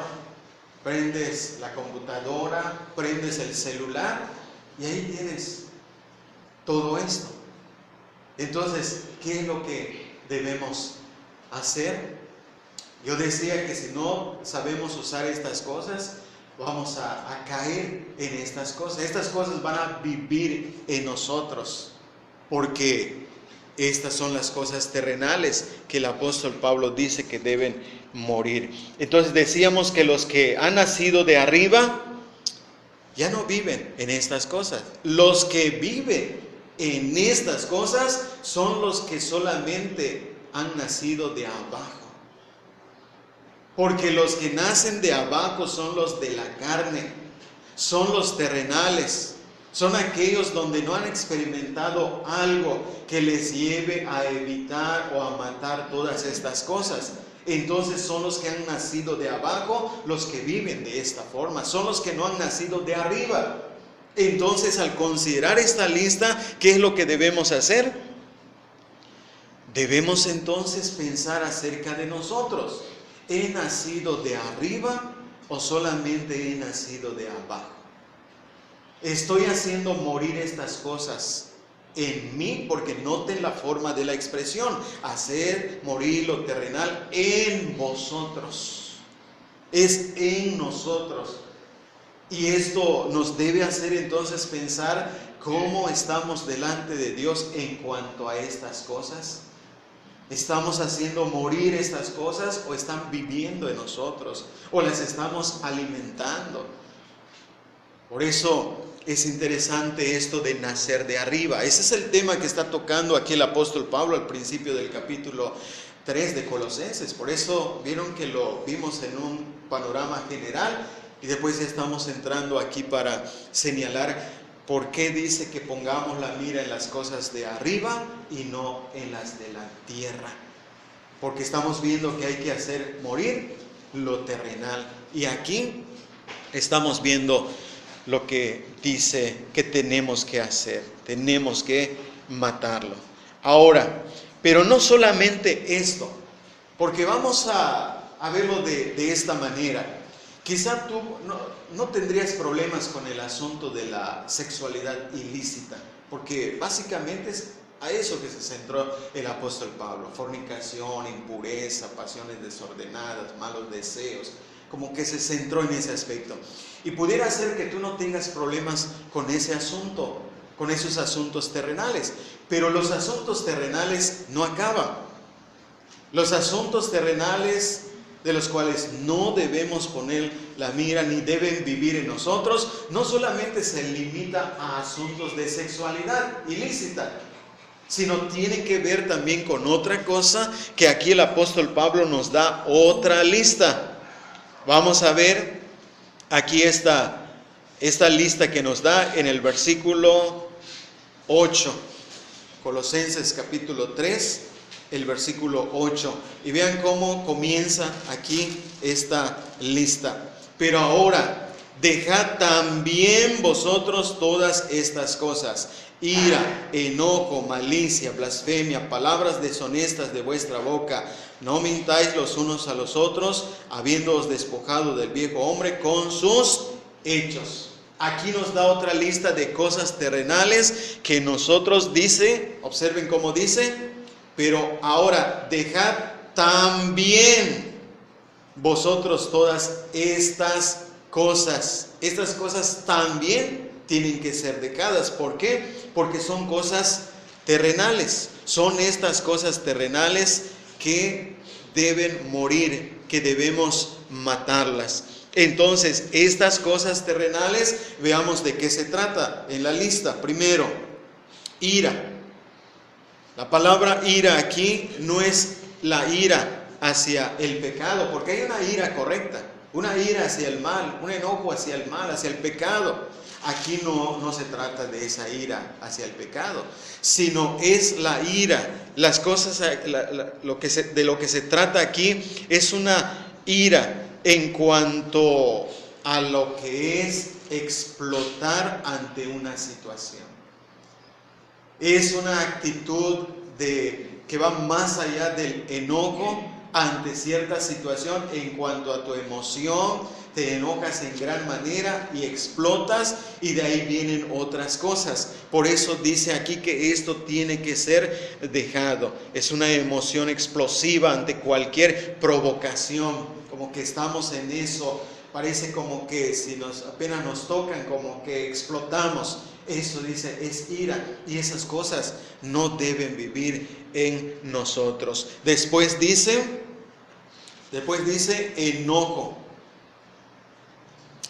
prendes la computadora, prendes el celular y ahí tienes todo esto. Entonces, ¿qué es lo que debemos hacer? Yo decía que si no sabemos usar estas cosas, vamos a caer en estas cosas. Estas cosas van a vivir en nosotros, porque estas son las cosas terrenales que el apóstol Pablo dice que deben morir. Entonces decíamos que los que han nacido de arriba ya no viven en estas cosas. Los que viven en estas cosas son los que solamente han nacido de abajo. Porque los que nacen de abajo son los de la carne, son los terrenales, son aquellos donde no han experimentado algo que les lleve a evitar o a matar todas estas cosas. Entonces son los que han nacido de abajo, los que viven de esta forma, son los que no han nacido de arriba. Entonces, al considerar esta lista, ¿qué es lo que debemos hacer? Debemos entonces pensar acerca de nosotros. ¿He nacido de arriba o solamente he nacido de abajo? ¿Estoy haciendo morir estas cosas en mí? Porque noten la forma de la expresión: hacer morir lo terrenal en vosotros. Es en nosotros. Y esto nos debe hacer entonces pensar cómo estamos delante de Dios en cuanto a estas cosas. ¿Estamos haciendo morir estas cosas o están viviendo en nosotros? ¿O las estamos alimentando? Por eso es interesante esto de nacer de arriba. Ese es el tema que está tocando aquí el apóstol Pablo al principio del capítulo 3 de Colosenses. Por eso vieron que lo vimos en un panorama general y después ya estamos entrando aquí para señalar por qué dice que pongamos la mira en las cosas de arriba y no en las de la tierra. Porque estamos viendo que hay que hacer morir lo terrenal. Y aquí estamos viendo lo que dice que tenemos que hacer. Tenemos que matarlo. Ahora, pero no solamente esto, porque vamos a verlo de esta manera. Quizá tú no tendrías problemas con el asunto de la sexualidad ilícita, porque básicamente es a eso que se centró el apóstol Pablo: fornicación, impureza, pasiones desordenadas, malos deseos, como que se centró en ese aspecto. Y pudiera ser que tú no tengas problemas con ese asunto, con esos asuntos terrenales, pero los asuntos terrenales no acaban. Los asuntos terrenales de los cuales no debemos poner la mira ni deben vivir en nosotros, no solamente se limita a asuntos de sexualidad ilícita, sino tiene que ver también con otra cosa que aquí el apóstol Pablo nos da otra lista. Vamos a ver aquí esta lista que nos da en el versículo 8, Colosenses capítulo 3, el versículo 8, y vean cómo comienza aquí esta lista. Pero ahora, dejad también vosotros todas estas cosas: ira, enojo, malicia, blasfemia, palabras deshonestas de vuestra boca. No mintáis los unos a los otros, habiéndoos despojado del viejo hombre con sus hechos. Aquí nos da otra lista de cosas terrenales que nosotros dice, observen cómo dice: pero ahora dejad también vosotros todas estas cosas. Estas cosas también tienen que ser dejadas. ¿Por qué? Porque son cosas terrenales, Son estas cosas terrenales que deben morir, que debemos matarlas. Entonces, estas cosas terrenales, veamos de qué se trata en la lista. Primero, ira. La palabra ira aquí no es la ira hacia el pecado, porque hay una ira correcta, una ira hacia el mal, un enojo hacia el mal, hacia el pecado. Aquí no se trata de esa ira hacia el pecado, sino es la ira. Las cosas, de lo que se trata aquí es una ira en cuanto a lo que es explotar ante una situación. Es una actitud que va más allá del enojo ante cierta situación en cuanto a tu emoción. Te enojas en gran manera y explotas, y de ahí vienen otras cosas. Por eso dice aquí que esto tiene que ser dejado. Es una emoción explosiva ante cualquier provocación, como que estamos en eso. Parece como que si apenas nos tocan, como que explotamos. Eso dice, es ira, y esas cosas no deben vivir en nosotros. Después dice enojo.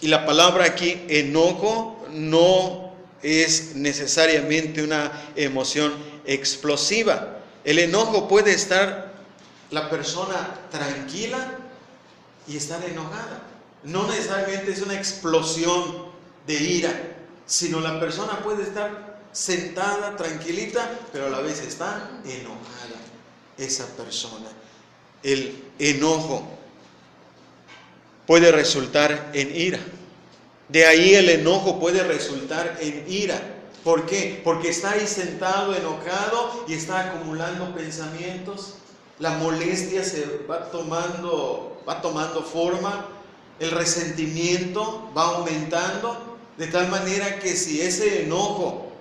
Y la palabra aquí, enojo, no es necesariamente una emoción explosiva. El enojo puede estar la persona tranquila y estar enojada. No necesariamente es una explosión de ira, sino la persona puede estar sentada, tranquilita, pero a la vez está enojada esa persona. El enojo puede resultar en ira. De ahí el enojo puede resultar en ira. ¿Por qué? Porque está ahí sentado, enojado, y está acumulando pensamientos. La molestia se va tomando forma. El resentimiento va aumentando, de tal manera que si ese enojo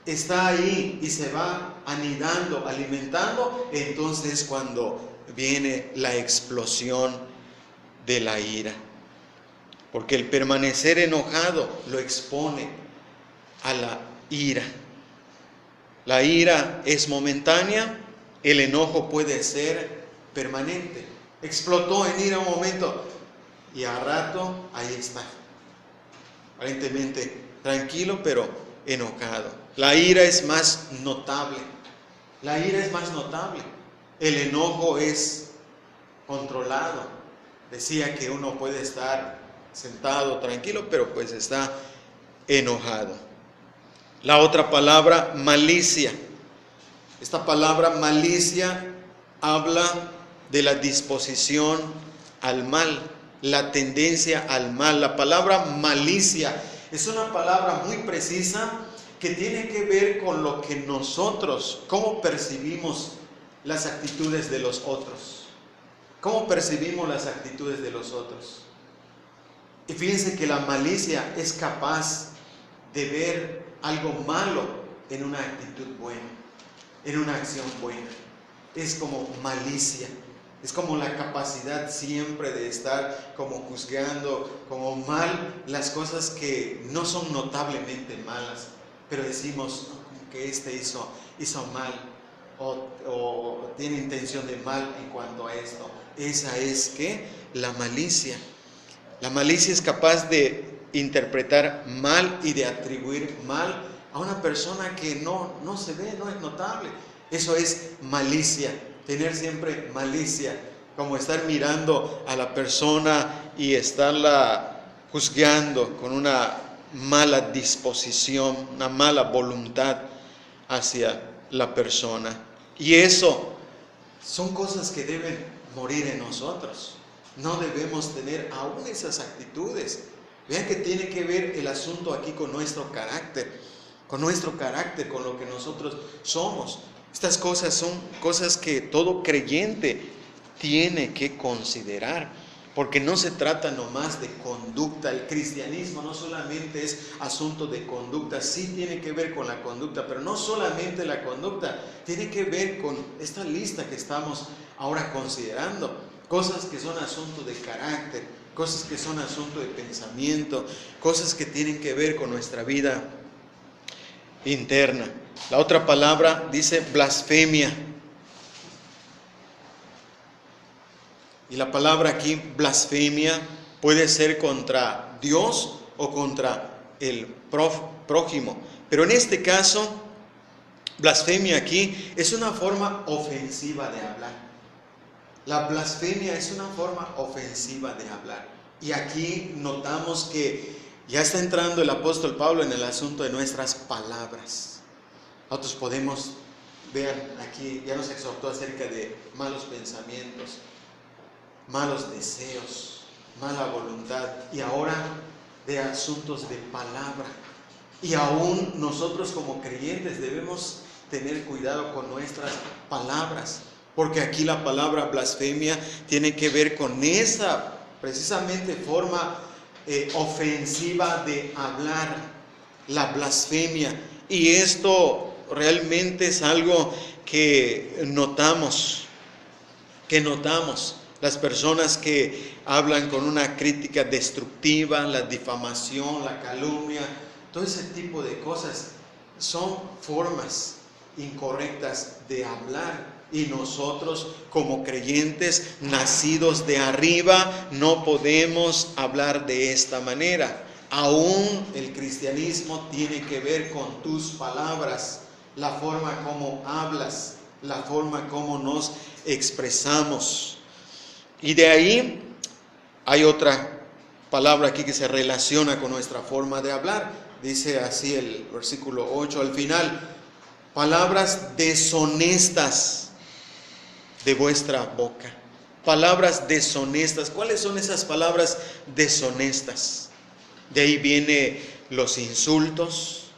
está ahí y se va anidando, alimentando, entonces cuando viene la explosión de la ira, porque el permanecer enojado lo expone a la ira. La ira es momentánea, el enojo puede ser permanente. Explotó en ira un momento y a rato ahí está, aparentemente tranquilo pero enojado. La ira es más notable. El enojo es controlado. Decía que uno puede estar sentado tranquilo, pero pues está enojado. La otra palabra, malicia. Esta palabra malicia habla de la disposición al mal, la tendencia al mal. La palabra malicia es una palabra muy precisa que tiene que ver con lo que nosotros, cómo percibimos las actitudes de los otros. ¿Cómo percibimos las actitudes de los otros? Y fíjense que la malicia es capaz de ver algo malo en una actitud buena, en una acción buena. Es como malicia, es como la capacidad siempre de estar como juzgando como mal las cosas que no son notablemente malas, pero decimos, no, como que hizo mal, o tiene intención de mal en cuanto a esto. Esa es la malicia. La malicia es capaz de interpretar mal y de atribuir mal a una persona que no se ve, no es notable. Eso es malicia, tener siempre malicia, como estar mirando a la persona y estarla juzgando con una mala disposición, una mala voluntad hacia la persona. Y eso son cosas que deben morir en nosotros. No debemos tener aún esas actitudes. Vean que tiene que ver el asunto aquí con nuestro carácter, con lo que nosotros somos. Estas cosas son cosas que todo creyente tiene que considerar, porque no se trata nomás de conducta. El cristianismo no solamente es asunto de conducta, sí tiene que ver con la conducta, pero no solamente la conducta, tiene que ver con esta lista que estamos ahora considerando, cosas que son asunto de carácter, cosas que son asunto de pensamiento, cosas que tienen que ver con nuestra vida interna. La otra palabra dice blasfemia. Y la palabra aquí, blasfemia, puede ser contra Dios o contra el prójimo. Pero en este caso, blasfemia aquí es una forma ofensiva de hablar. La blasfemia es una forma ofensiva de hablar. Y aquí notamos que ya está entrando el apóstol Pablo en el asunto de nuestras palabras. Nosotros podemos, vean aquí, ya nos exhortó acerca de malos pensamientos, malos deseos, mala voluntad, y ahora de asuntos de palabra. Y aún nosotros como creyentes debemos tener cuidado con nuestras palabras, porque aquí la palabra blasfemia tiene que ver con esa precisamente forma ofensiva de hablar, la blasfemia. Y esto realmente es algo que notamos. Las personas que hablan con una crítica destructiva, la difamación, la calumnia, todo ese tipo de cosas son formas incorrectas de hablar. Y nosotros como creyentes nacidos de arriba no podemos hablar de esta manera. Aún el cristianismo tiene que ver con tus palabras, la forma como hablas, la forma como nos expresamos. Y de ahí hay otra palabra aquí que se relaciona con nuestra forma de hablar. Dice así el versículo 8 al final: palabras deshonestas de vuestra boca. Palabras deshonestas. ¿Cuáles son esas palabras deshonestas? De ahí vienen los insultos,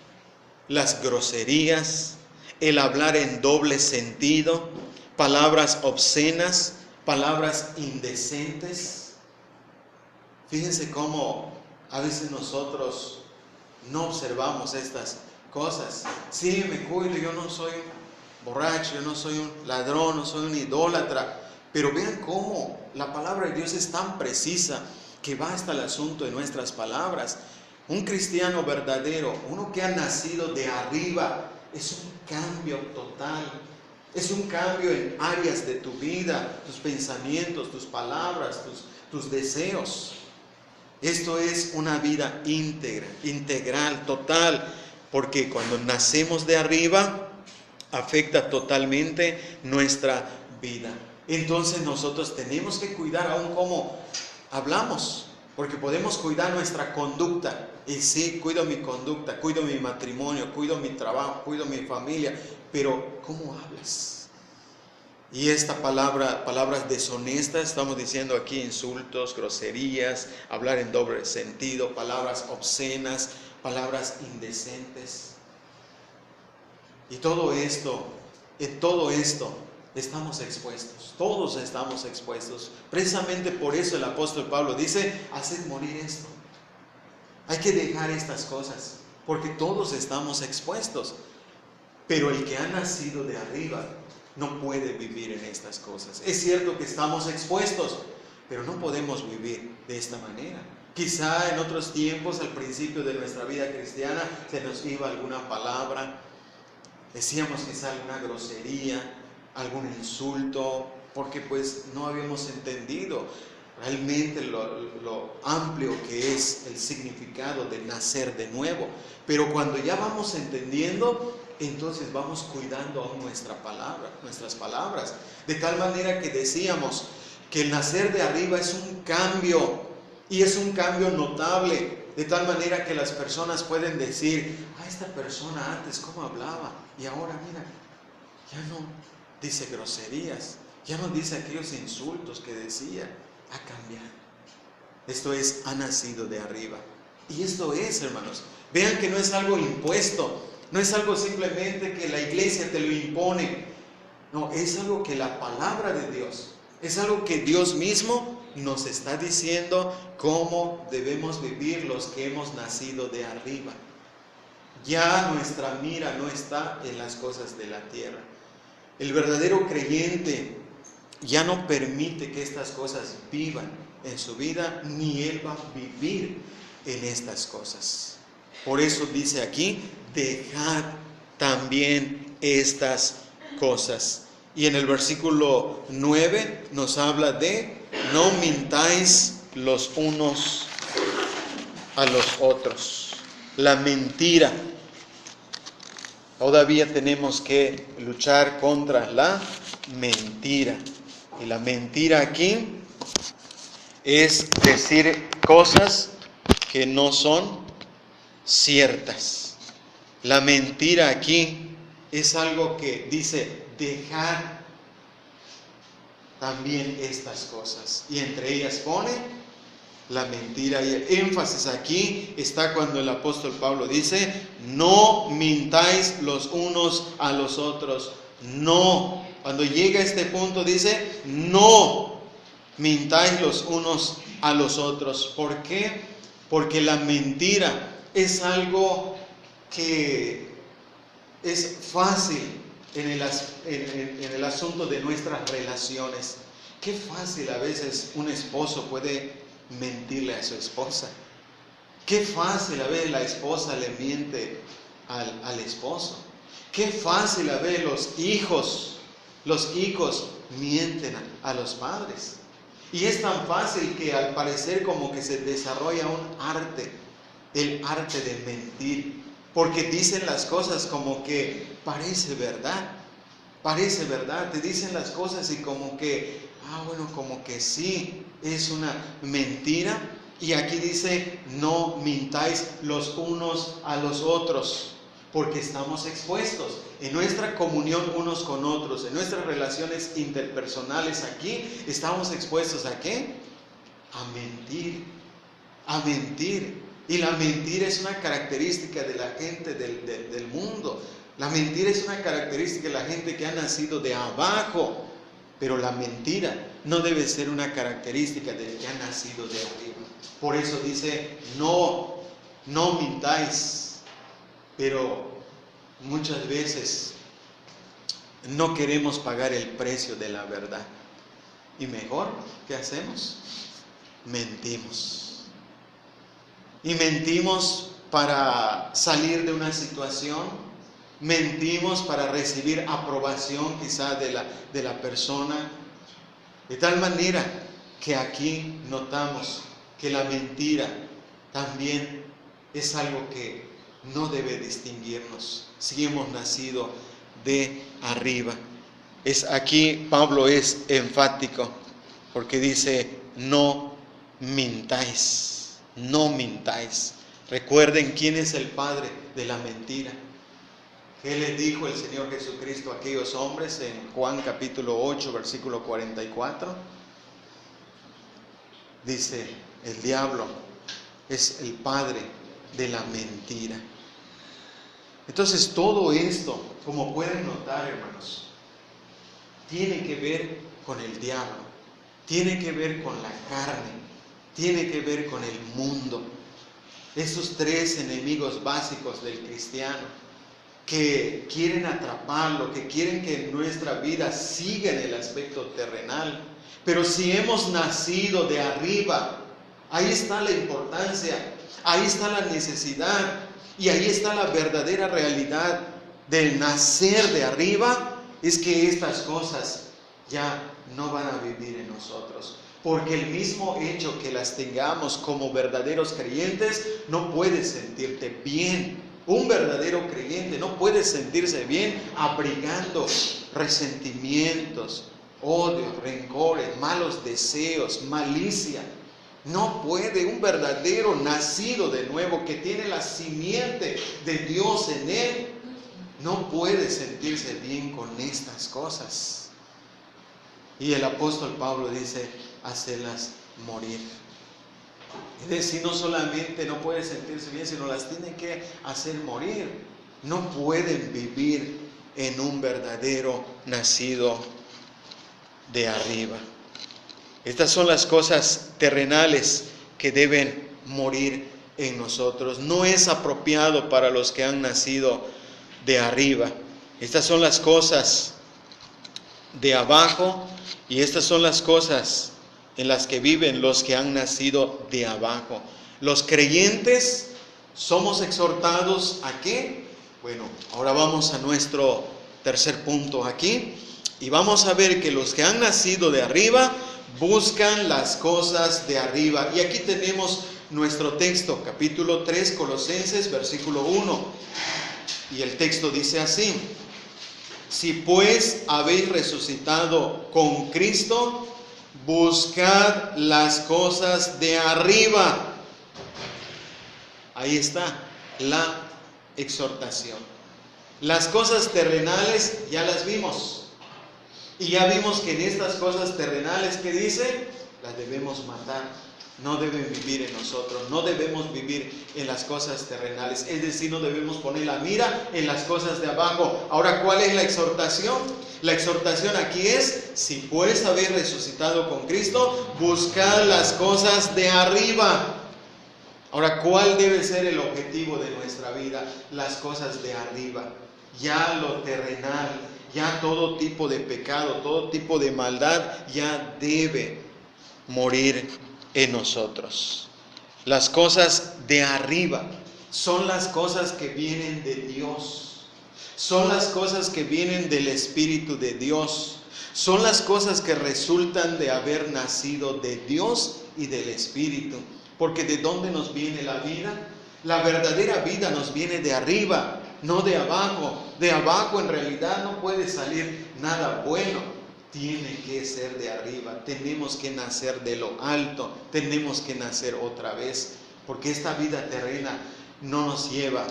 las groserías, el hablar en doble sentido, palabras obscenas, palabras indecentes. Fíjense cómo a veces nosotros no observamos estas cosas. Sí, me cuido, yo no soy un borracho, yo no soy un ladrón, no soy un idólatra. Pero vean cómo la palabra de Dios es tan precisa que va hasta el asunto de nuestras palabras. Un cristiano verdadero, uno que ha nacido de arriba, es un cambio total. Es un cambio en áreas de tu vida, tus pensamientos, tus palabras, tus deseos. Esto es una vida íntegra, integral, total, porque cuando nacemos de arriba, afecta totalmente nuestra vida. Entonces nosotros tenemos que cuidar aún cómo hablamos, porque podemos cuidar nuestra conducta. Y sí, cuido mi conducta, cuido mi matrimonio, cuido mi trabajo, cuido mi familia, pero ¿cómo hablas? Y esta palabras deshonestas, estamos diciendo aquí insultos, groserías, hablar en doble sentido, palabras obscenas, palabras indecentes. Y en todo esto estamos expuestos, todos estamos expuestos. Precisamente por eso el apóstol Pablo dice: haced morir esto. Hay que dejar estas cosas, porque todos estamos expuestos. Pero el que ha nacido de arriba no puede vivir en estas cosas. Es cierto que estamos expuestos, pero no podemos vivir de esta manera. Quizá en otros tiempos, al principio de nuestra vida cristiana, se nos iba alguna palabra, decíamos quizá alguna grosería, algún insulto, porque pues no habíamos entendido realmente lo amplio que es el significado de nacer de nuevo. Pero cuando ya vamos entendiendo, entonces vamos cuidando aún nuestras palabras. De tal manera que decíamos que el nacer de arriba es un cambio, y es un cambio notable, de tal manera que las personas pueden decir: esta persona antes cómo hablaba, y ahora mira, ya no dice groserías, ya no dice aquellos insultos que decía. Ha cambiado. Esto es, ha nacido de arriba. Y esto es, hermanos, vean que no es algo impuesto, no es algo simplemente que la iglesia te lo impone. No, es algo que la palabra de Dios, es algo que Dios mismo nos está diciendo cómo debemos vivir los que hemos nacido de arriba. Ya nuestra mira no está en las cosas de la tierra. El verdadero creyente ya no permite que estas cosas vivan en su vida, ni él va a vivir en estas cosas. Por eso dice aquí, dejad también estas cosas. Y en el versículo 9 nos habla de no mintáis los unos a los otros. La mentira. Todavía tenemos que luchar contra la mentira. Y la mentira aquí es decir cosas que no son ciertas. La mentira aquí es algo que dice, dejar también estas cosas. Y entre ellas pone la mentira. Y el énfasis aquí está cuando el apóstol Pablo dice, no mintáis los unos a los otros. No. Cuando llega a este punto dice, no mintáis los unos a los otros. ¿Por qué? Porque la mentira es algo que es fácil en el asunto de nuestras relaciones. Qué fácil a veces un esposo puede mentirle a su esposa. Qué fácil a veces la esposa le miente al esposo. Qué fácil a veces los hijos mienten a los padres. Y es tan fácil que al parecer como que se desarrolla un arte, el arte de mentir. Porque dicen las cosas como que parece verdad, te dicen las cosas y como que, como que sí, es una mentira. Y aquí dice, no mintáis los unos a los otros, porque estamos expuestos en nuestra comunión unos con otros, en nuestras relaciones interpersonales aquí, estamos expuestos ¿a qué? A mentir. Y la mentira es una característica de la gente del mundo. La mentira es una característica de la gente que ha nacido de abajo. Pero la mentira no debe ser una característica del que ha nacido de arriba. Por eso dice, no mintáis. Pero muchas veces no queremos pagar el precio de la verdad. Y mejor, ¿qué hacemos? Mentimos. Y mentimos para salir de una situación, mentimos para recibir aprobación quizá de la persona, de tal manera que aquí notamos que la mentira también es algo que no debe distinguirnos si hemos nacido de arriba. Aquí Pablo es enfático porque dice, no mintáis. No mintáis. Recuerden quién es el padre de la mentira. ¿Qué le dijo el Señor Jesucristo a aquellos hombres en Juan capítulo 8, versículo 44? Dice, el diablo es el padre de la mentira. Entonces todo esto, como pueden notar, hermanos, tiene que ver con el diablo, tiene que ver con la carne, tiene que ver con el mundo. Esos tres enemigos básicos del cristiano que quieren atraparlo, que quieren que nuestra vida siga en el aspecto terrenal. Pero si hemos nacido de arriba, ahí está la importancia, ahí está la necesidad y ahí está la verdadera realidad del nacer de arriba, es que estas cosas ya no van a vivir en nosotros. Porque el mismo hecho que las tengamos como verdaderos creyentes, no puedes sentirte bien. Un verdadero creyente no puede sentirse bien abrigando resentimientos, odios, rencores, malos deseos, malicia. No puede. Un verdadero nacido de nuevo que tiene la simiente de Dios en él, no puede sentirse bien con estas cosas. Y el apóstol Pablo dice, hacerlas morir. Es decir, no solamente no puede sentirse bien, sino las tiene que hacer morir. No pueden vivir en un verdadero nacido de arriba. Estas son las cosas terrenales que deben morir en nosotros. No es apropiado para los que han nacido de arriba. Estas son las cosas de abajo y estas son las cosas en las que viven los que han nacido de abajo. Los creyentes Somos exhortados ¿a qué? Bueno, ahora vamos a nuestro tercer punto aquí. Y vamos a ver que los que han nacido de arriba buscan las cosas de arriba. Y aquí tenemos nuestro texto, capítulo 3, Colosenses, versículo 1. Y el texto dice así: si pues habéis resucitado con Cristo, buscad las cosas de arriba. Ahí está la exhortación. Las cosas terrenales ya las vimos. Y ya vimos que en estas cosas terrenales, ¿qué dice? Las debemos matar. No deben vivir en nosotros. No debemos vivir en las cosas terrenales. Es decir, no debemos poner la mira en las cosas de abajo. Ahora, ¿cuál es la exhortación? La exhortación aquí es: si pues habéis resucitado con Cristo, buscad las cosas de arriba. Ahora, ¿cuál debe ser el objetivo de nuestra vida? Las cosas de arriba. Ya lo terrenal, ya todo tipo de pecado, todo tipo de maldad ya debe morir en nosotros. Las cosas de arriba son las cosas que vienen de Dios. Son las cosas que vienen del Espíritu de Dios. Son las cosas que resultan de haber nacido de Dios y del Espíritu. Porque ¿de dónde nos viene la vida? La verdadera vida nos viene de arriba, no de abajo. De abajo en realidad no puede salir nada bueno. Tiene que ser de arriba. Tenemos que nacer de lo alto. Tenemos que nacer otra vez. Porque esta vida terrena no nos lleva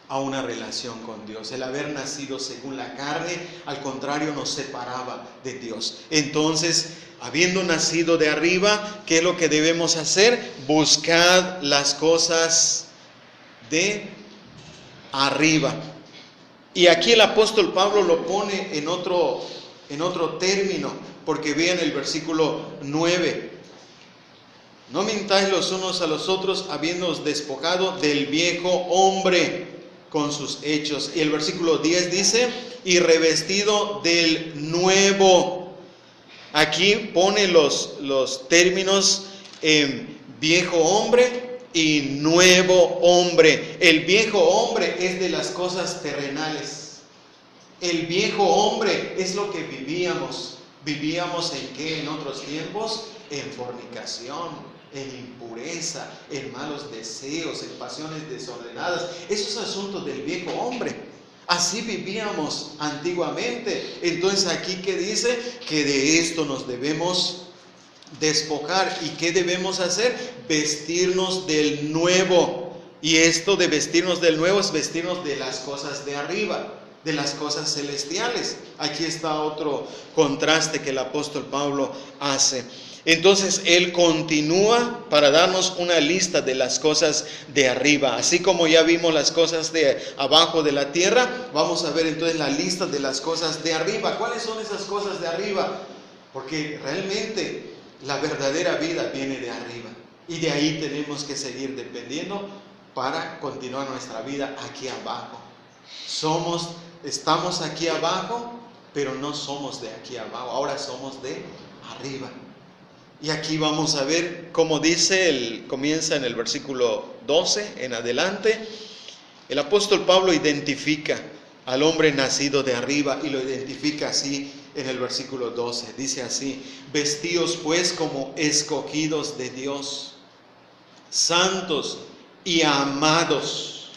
a una relación con Dios. El haber nacido según la carne, al contrario, nos separaba de Dios. Entonces, habiendo nacido de arriba, ¿qué es lo que debemos hacer? Buscad las cosas de arriba. Y aquí el apóstol Pablo lo pone en otro término, porque vean el versículo 9. No mintáis los unos a los otros, habiéndoos despojado del viejo hombre con sus hechos. Y el versículo 10 dice: y revestido del nuevo. Aquí pone los términos viejo hombre y nuevo hombre. El viejo hombre es de las cosas terrenales. El viejo hombre es lo que vivíamos. ¿Vivíamos en qué en otros tiempos? En fornicación, en impureza, en malos deseos, en pasiones desordenadas. Esos asuntos del viejo hombre. Así vivíamos antiguamente. Entonces aquí ¿qué dice? Que de esto nos debemos despojar. ¿Y qué debemos hacer? Vestirnos del nuevo. Y esto de vestirnos del nuevo es vestirnos de las cosas de arriba, de las cosas celestiales. Aquí está otro contraste que el apóstol Pablo hace. Entonces él continúa para darnos una lista de las cosas de arriba. Así como ya vimos las cosas de abajo de la tierra, vamos a ver entonces la lista de las cosas de arriba. ¿Cuáles son esas cosas de arriba? Porque realmente la verdadera vida viene de arriba. Y de ahí tenemos que seguir dependiendo para continuar nuestra vida aquí abajo. Estamos aquí abajo, pero no somos de aquí abajo. Ahora somos de arriba. Y aquí vamos a ver cómo dice, comienza en el versículo 12 en adelante. El apóstol Pablo identifica al hombre nacido de arriba y lo identifica así en el versículo 12. Dice así: vestíos pues como escogidos de Dios, santos y amados.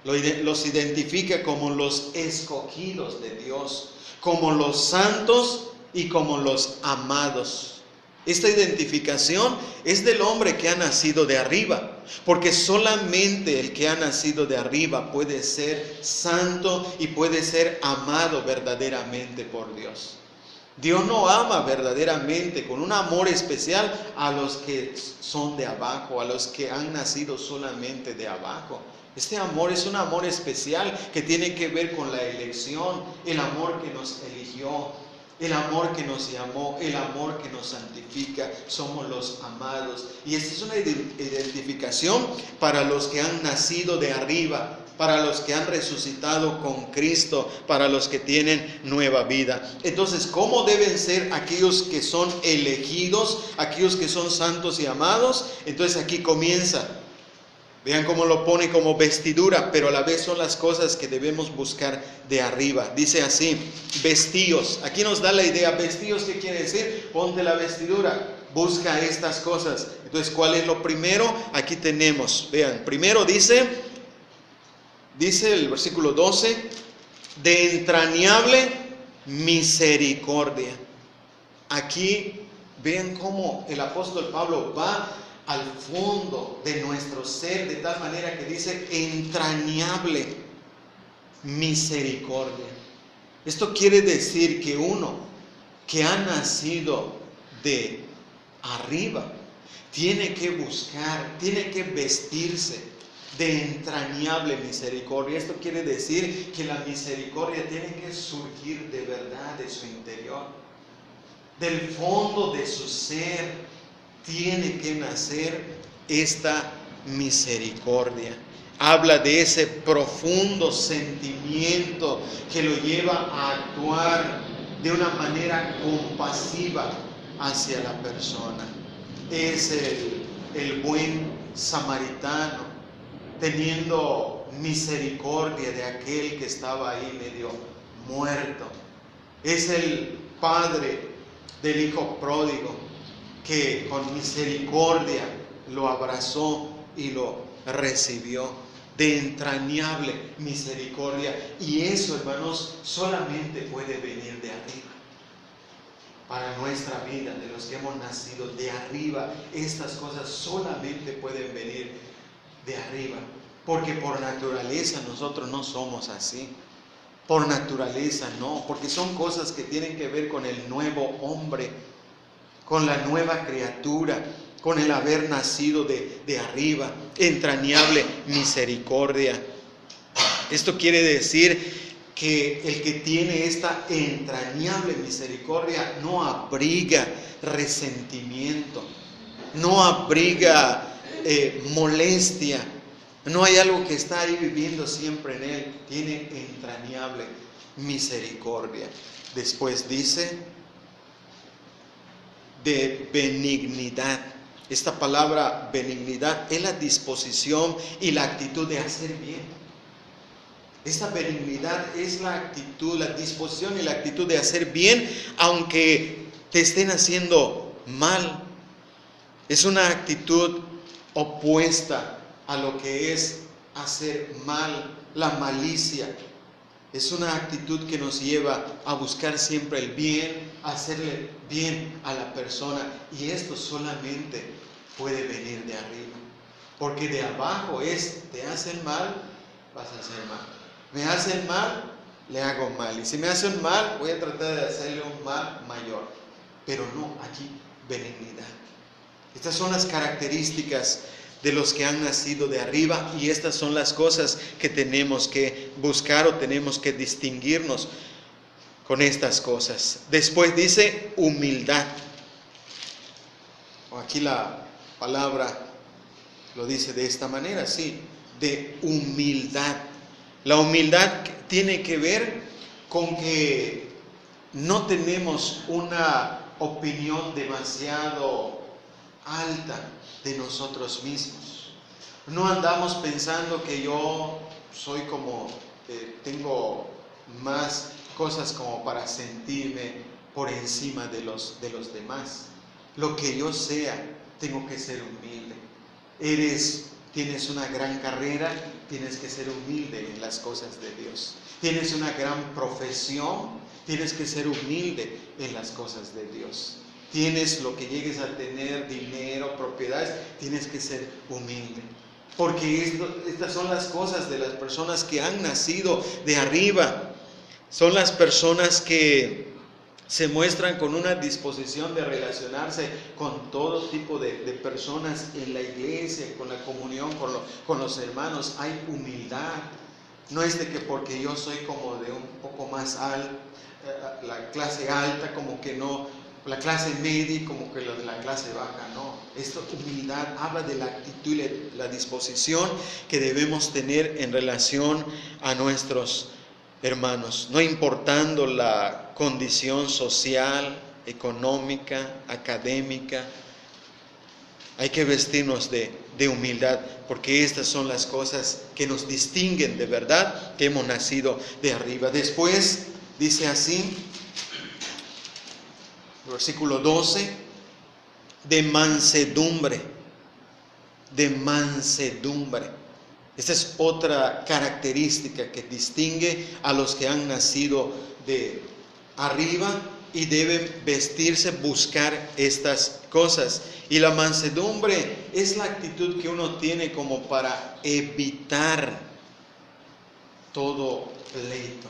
Los identifica como los escogidos de Dios, como los santos y como los amados. Esta identificación es del hombre que ha nacido de arriba, porque solamente el que ha nacido de arriba puede ser santo y puede ser amado verdaderamente por Dios. Dios no ama verdaderamente con un amor especial a los que son de abajo, a los que han nacido solamente de abajo. Este amor es un amor especial que tiene que ver con la elección, el amor que nos eligió, el amor que nos llamó, el amor que nos santifica. Somos los amados. Y esta es una identificación para los que han nacido de arriba, para los que han resucitado con Cristo, para los que tienen nueva vida. Entonces, ¿cómo deben ser aquellos que son elegidos, aquellos que son santos y amados? Entonces aquí comienza. Vean cómo lo pone como vestidura, pero a la vez son las cosas que debemos buscar de arriba. Dice así, vestíos. Aquí nos da la idea, vestíos, ¿qué quiere decir? Ponte la vestidura, busca estas cosas. Entonces, ¿cuál es lo primero? Aquí tenemos, vean, primero dice el versículo 12, de entrañable misericordia. Aquí vean cómo el apóstol Pablo va al fondo de nuestro ser, de tal manera que dice entrañable misericordia. Esto quiere decir que uno que ha nacido de arriba tiene que buscar, tiene que vestirse de entrañable misericordia. Esto quiere decir que la misericordia tiene que surgir de verdad de su interior, del fondo de su ser. Tiene que nacer esta misericordia. Habla de ese profundo sentimiento que lo lleva a actuar de una manera compasiva hacia la persona. Es el buen samaritano teniendo misericordia de aquel que estaba ahí medio muerto. Es el padre del hijo pródigo que con misericordia lo abrazó y lo recibió, de entrañable misericordia. Y eso, hermanos, solamente puede venir de arriba. Para nuestra vida, de los que hemos nacido de arriba, estas cosas solamente pueden venir de arriba, porque por naturaleza nosotros no somos así. Por naturaleza no, porque son cosas que tienen que ver con el nuevo hombre, con la nueva criatura, con el haber nacido de arriba, entrañable misericordia. Esto quiere decir que el que tiene esta entrañable misericordia no abriga resentimiento, no abriga molestia, no hay algo que está ahí viviendo siempre en él, tiene entrañable misericordia. Después dice de benignidad. Esta palabra benignidad es la disposición y la actitud de hacer bien. Esta benignidad es la actitud, la disposición y la actitud de hacer bien, aunque te estén haciendo mal. Es una actitud opuesta a lo que es hacer mal, la malicia. Es una actitud que nos lleva a buscar siempre el bien, a hacerle bien a la persona. Y esto solamente puede venir de arriba. Porque de abajo te hacen mal, vas a hacer mal. Me hacen mal, le hago mal. Y si me hacen mal, voy a tratar de hacerle un mal mayor. Pero no, aquí benignidad. Estas son las características de los que han nacido de arriba, y estas son las cosas que tenemos que buscar o tenemos que distinguirnos con estas cosas. Después dice humildad. Aquí la palabra lo dice de esta manera, sí, de humildad. La humildad tiene que ver con que no tenemos una opinión demasiado alta de nosotros mismos. No andamos pensando que yo soy como, tengo más cosas como para sentirme por encima de los demás. Lo que yo sea, tengo que ser humilde. Tienes una gran carrera, tienes que ser humilde en las cosas de Dios. Tienes una gran profesión, tienes que ser humilde en las cosas de Dios. Tienes lo que llegues a tener, dinero, propiedades, tienes que ser humilde. Porque estas son las cosas de las personas que han nacido de arriba. Son las personas que se muestran con una disposición de relacionarse con todo tipo de personas en la iglesia, con la comunión, con los hermanos. Hay humildad. No es de que porque yo soy como de un poco más alta, la clase alta, como que no, la clase media, como que los de la clase baja, no. Esta humildad habla de la actitud y la disposición que debemos tener en relación a nuestros hermanos, no importando la condición social, económica, académica. Hay que vestirnos de de humildad, porque estas son las cosas que nos distinguen de verdad, que hemos nacido de arriba. Después dice así, versículo 12, de mansedumbre, de mansedumbre. Esta es otra característica que distingue a los que han nacido de arriba y deben vestirse, buscar estas cosas. Y la mansedumbre es la actitud que uno tiene como para evitar todo pleito.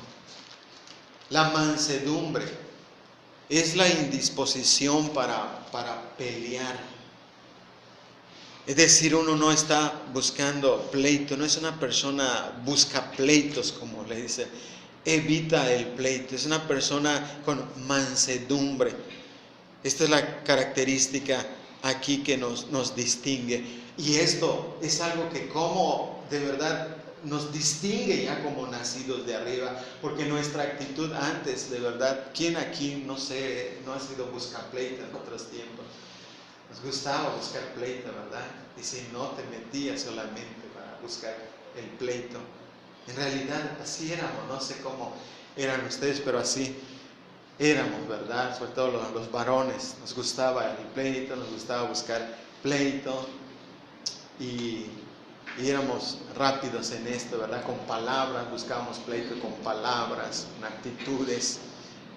La mansedumbre es la indisposición para pelear. Es decir, uno no está buscando pleito, no es una persona busca pleitos, como le dice, evita el pleito, es una persona con mansedumbre. Esta es la característica aquí que nos distingue. Y esto es algo que como de verdad nos distingue ya como nacidos de arriba, porque nuestra actitud antes, de verdad, ¿quién aquí, no sé, no ha sido busca pleito en otros tiempos? Nos gustaba buscar pleito, ¿verdad? Y si no, te metías solamente para buscar el pleito. En realidad, así éramos, no sé cómo eran ustedes, pero así éramos, ¿verdad? Sobre todo los varones, nos gustaba el pleito, nos gustaba buscar pleito y éramos rápidos en esto, ¿verdad? Con palabras, buscábamos pleito con palabras, con actitudes.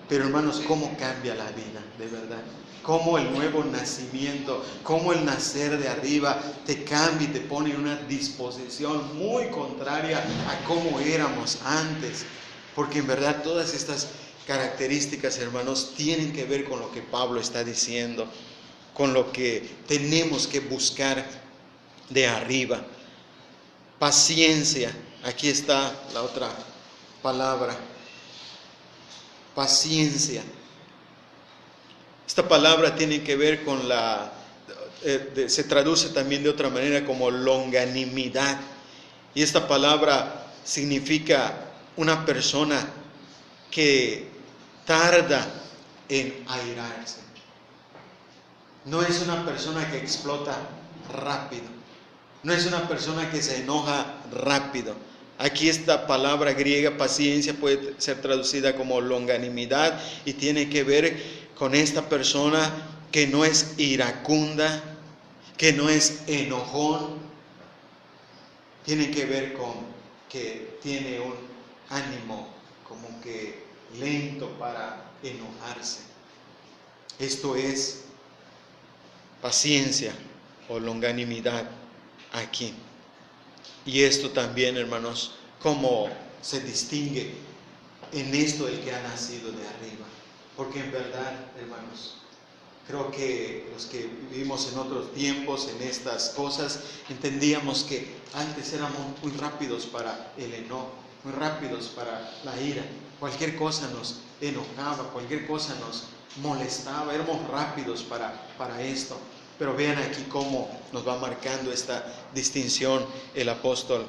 Pero hermanos, ¿cómo cambia la vida, de verdad? Cómo el nuevo nacimiento, cómo el nacer de arriba te cambia y te pone en una disposición muy contraria a cómo éramos antes. Porque en verdad todas estas características, hermanos, tienen que ver con lo que Pablo está diciendo, con lo que tenemos que buscar de arriba. Paciencia, aquí está la otra palabra, paciencia. Esta palabra tiene que ver con se traduce también de otra manera como longanimidad. Y esta palabra significa una persona que tarda en airarse. No es una persona que explota rápido. No es una persona que se enoja rápido. Aquí esta palabra griega, paciencia, puede ser traducida como longanimidad y tiene que ver con esta persona que no es iracunda, que no es enojón. Tiene que ver con que tiene un ánimo como que lento para enojarse. Esto es paciencia o longanimidad aquí. Y esto también, hermanos, cómo se distingue en esto el que ha nacido de arriba. Porque en verdad, hermanos, creo que los que vivimos en otros tiempos, en estas cosas, entendíamos que antes éramos muy rápidos para el enojo, muy rápidos para la ira. Cualquier cosa nos enojaba, cualquier cosa nos molestaba, éramos rápidos para esto. Pero vean aquí cómo nos va marcando esta distinción el apóstol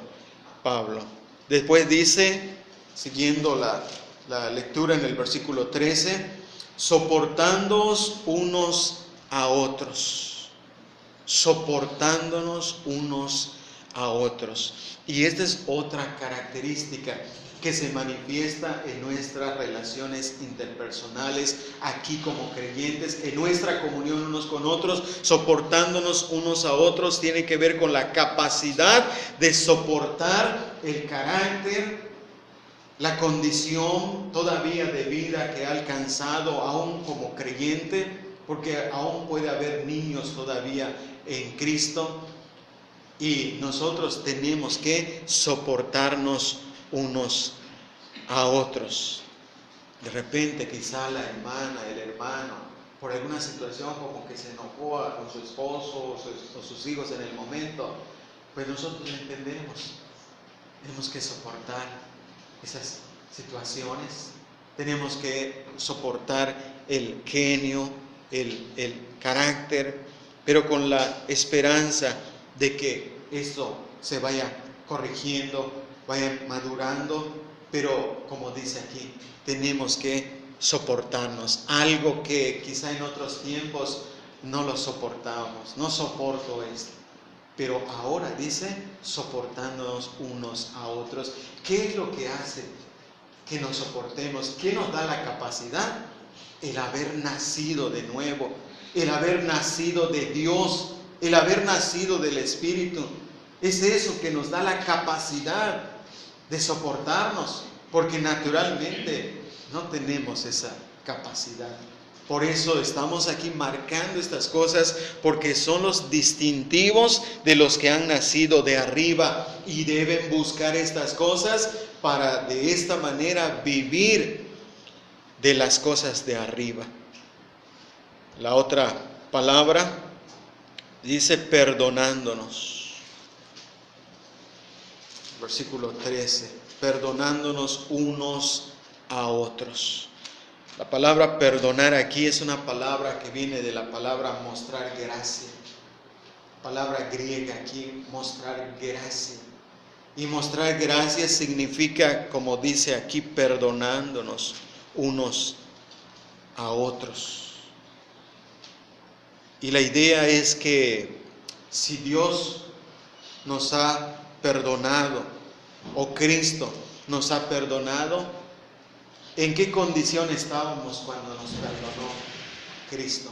Pablo. Después dice, siguiendo la lectura en el versículo 13, soportándoos unos a otros. Soportándonos unos a otros. Y esta es otra característica que se manifiesta en nuestras relaciones interpersonales, aquí como creyentes, en nuestra comunión unos con otros, soportándonos unos a otros, tiene que ver con la capacidad de soportar el carácter, la condición todavía de vida que ha alcanzado aún como creyente, porque aún puede haber niños todavía en Cristo, y nosotros tenemos que soportarnos unos a otros. De repente quizá la hermana, el hermano, por alguna situación como que se enojó con su esposo o sus hijos en el momento, pues nosotros entendemos, tenemos que soportar esas situaciones, tenemos que soportar el genio, el carácter, pero con la esperanza de que esto se vaya corrigiendo, vaya madurando, pero como dice aquí, tenemos que soportarnos, algo que quizá en otros tiempos no lo soportábamos. No soporto esto, pero ahora dice soportándonos unos a otros. ¿Qué es lo que hace que nos soportemos? ¿Qué nos da la capacidad? El haber nacido de nuevo, el haber nacido de Dios, el haber nacido del Espíritu. Es eso que nos da la capacidad de soportarnos, porque naturalmente no tenemos esa capacidad. Por eso estamos aquí marcando estas cosas, porque son los distintivos de los que han nacido de arriba y deben buscar estas cosas para de esta manera vivir de las cosas de arriba. La otra palabra dice perdonándonos. Versículo 13, perdonándonos unos a otros. La palabra perdonar aquí es una palabra que viene de la palabra mostrar gracia. Palabra griega aquí, mostrar gracia. Y mostrar gracia significa, como dice aquí, perdonándonos unos a otros. Y la idea es que si Dios nos ha perdonado, o Cristo nos ha perdonado, ¿en qué condición estábamos cuando nos perdonó Cristo?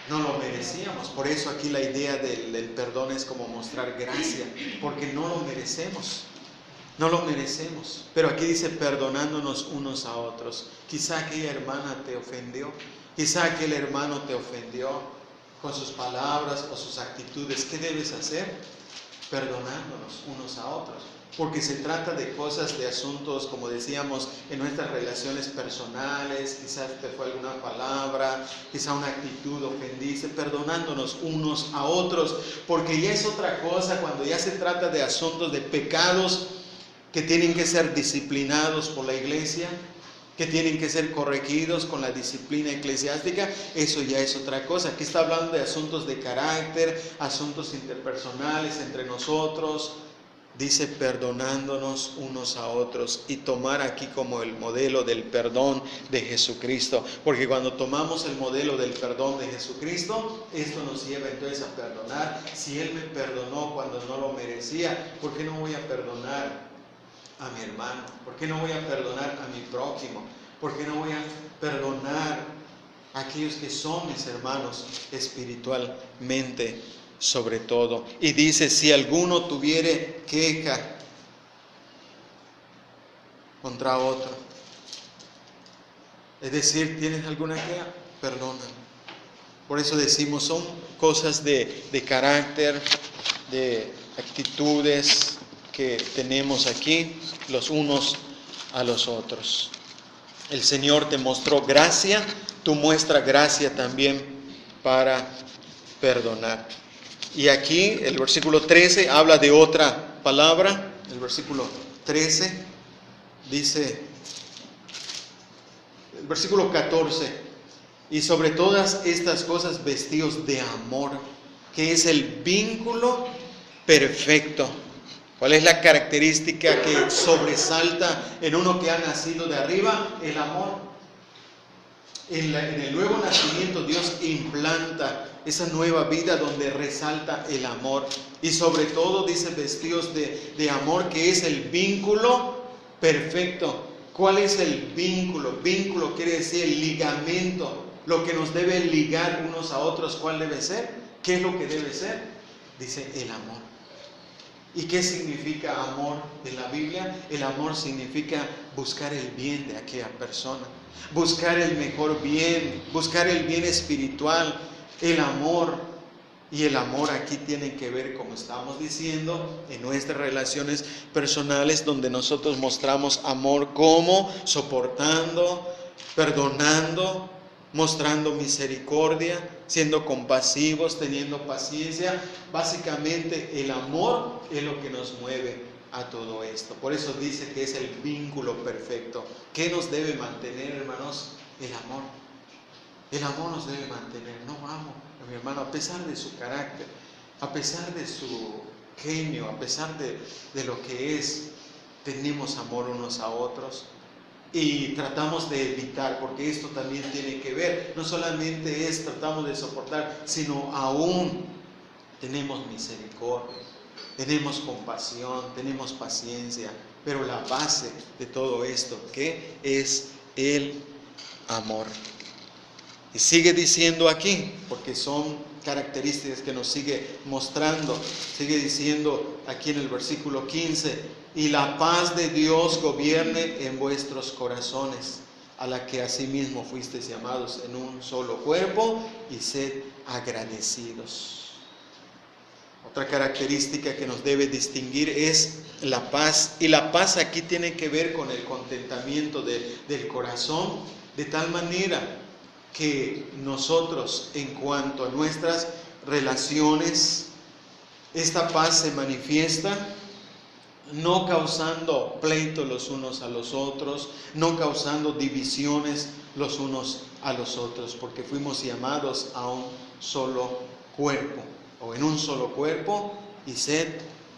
No lo merecíamos. Por eso aquí la idea del perdón es como mostrar gracia, porque no lo merecemos. No lo merecemos. Pero aquí dice perdonándonos unos a otros. Quizá aquella hermana te ofendió, quizá aquel hermano te ofendió con sus palabras o sus actitudes. ¿Qué debes hacer? Perdonándonos unos a otros. Porque se trata de cosas, de asuntos, como decíamos, en nuestras relaciones personales. Quizás te fue alguna palabra, quizá una actitud, ofendiste, perdonándonos unos a otros. Porque ya es otra cosa cuando ya se trata de asuntos, de pecados que tienen que ser disciplinados por la iglesia, que tienen que ser corregidos con la disciplina eclesiástica. Eso ya es otra cosa. Aquí está hablando de asuntos de carácter, asuntos interpersonales entre nosotros. Dice perdonándonos unos a otros, y tomar aquí como el modelo del perdón de Jesucristo, porque cuando tomamos el modelo del perdón de Jesucristo, esto nos lleva entonces a perdonar. Si Él me perdonó cuando no lo merecía, ¿por qué no voy a perdonar a mi hermano? ¿Por qué no voy a perdonar a mi prójimo? ¿Por qué no voy a perdonar a aquellos que son mis hermanos espiritualmente? Sobre todo. Y dice, si alguno tuviere queja contra otro, es decir, ¿tienes alguna queja? Perdona. Por eso decimos, son cosas de carácter, de actitudes que tenemos aquí los unos a los otros. El Señor te mostró gracia, tú muestra gracia también para perdonar. Y aquí el versículo 13 habla de otra palabra. El versículo 13 dice, el versículo 14, y sobre todas estas cosas vestidos de amor, que es el vínculo perfecto. ¿Cuál es la característica que sobresalta en uno que ha nacido de arriba? El amor. En el nuevo nacimiento Dios implanta esa nueva vida donde resalta el amor. Y sobre todo dice vestidos de amor, que es el vínculo perfecto. ¿Cuál es el vínculo? Vínculo quiere decir el ligamento, lo que nos debe ligar unos a otros. ¿Cuál debe ser? ¿Qué es lo que debe ser? Dice el amor. ¿Y qué significa amor en la Biblia? El amor significa buscar el bien de aquella persona, buscar el mejor bien, buscar el bien espiritual, el amor. Y el amor aquí tiene que ver, como estamos diciendo, en nuestras relaciones personales, donde nosotros mostramos amor como soportando, perdonando, mostrando misericordia, siendo compasivos, teniendo paciencia. Básicamente el amor es lo que nos mueve a todo esto. Por eso dice que es el vínculo perfecto. ¿Qué nos debe mantener, hermanos? El amor. El amor nos debe mantener. No amo a mi hermano a pesar de su carácter, a pesar de su genio, a pesar de lo que es. Tenemos amor unos a otros. Y tratamos de evitar, porque esto también tiene que ver, no solamente es tratamos de soportar, sino aún tenemos misericordia, tenemos compasión, tenemos paciencia, pero la base de todo esto, ¿qué? Es el amor. Y sigue diciendo aquí, porque son características que nos sigue mostrando, sigue diciendo aquí en el versículo 15, y la paz de Dios gobierne en vuestros corazones, a la que asimismo fuisteis llamados en un solo cuerpo, y sed agradecidos. Otra característica que nos debe distinguir es la paz, y la paz aquí tiene que ver con el contentamiento del corazón, de tal manera que nosotros, en cuanto a nuestras relaciones, esta paz se manifiesta no causando pleito los unos a los otros, no causando divisiones los unos a los otros, porque fuimos llamados a un solo cuerpo, o en un solo cuerpo, y sed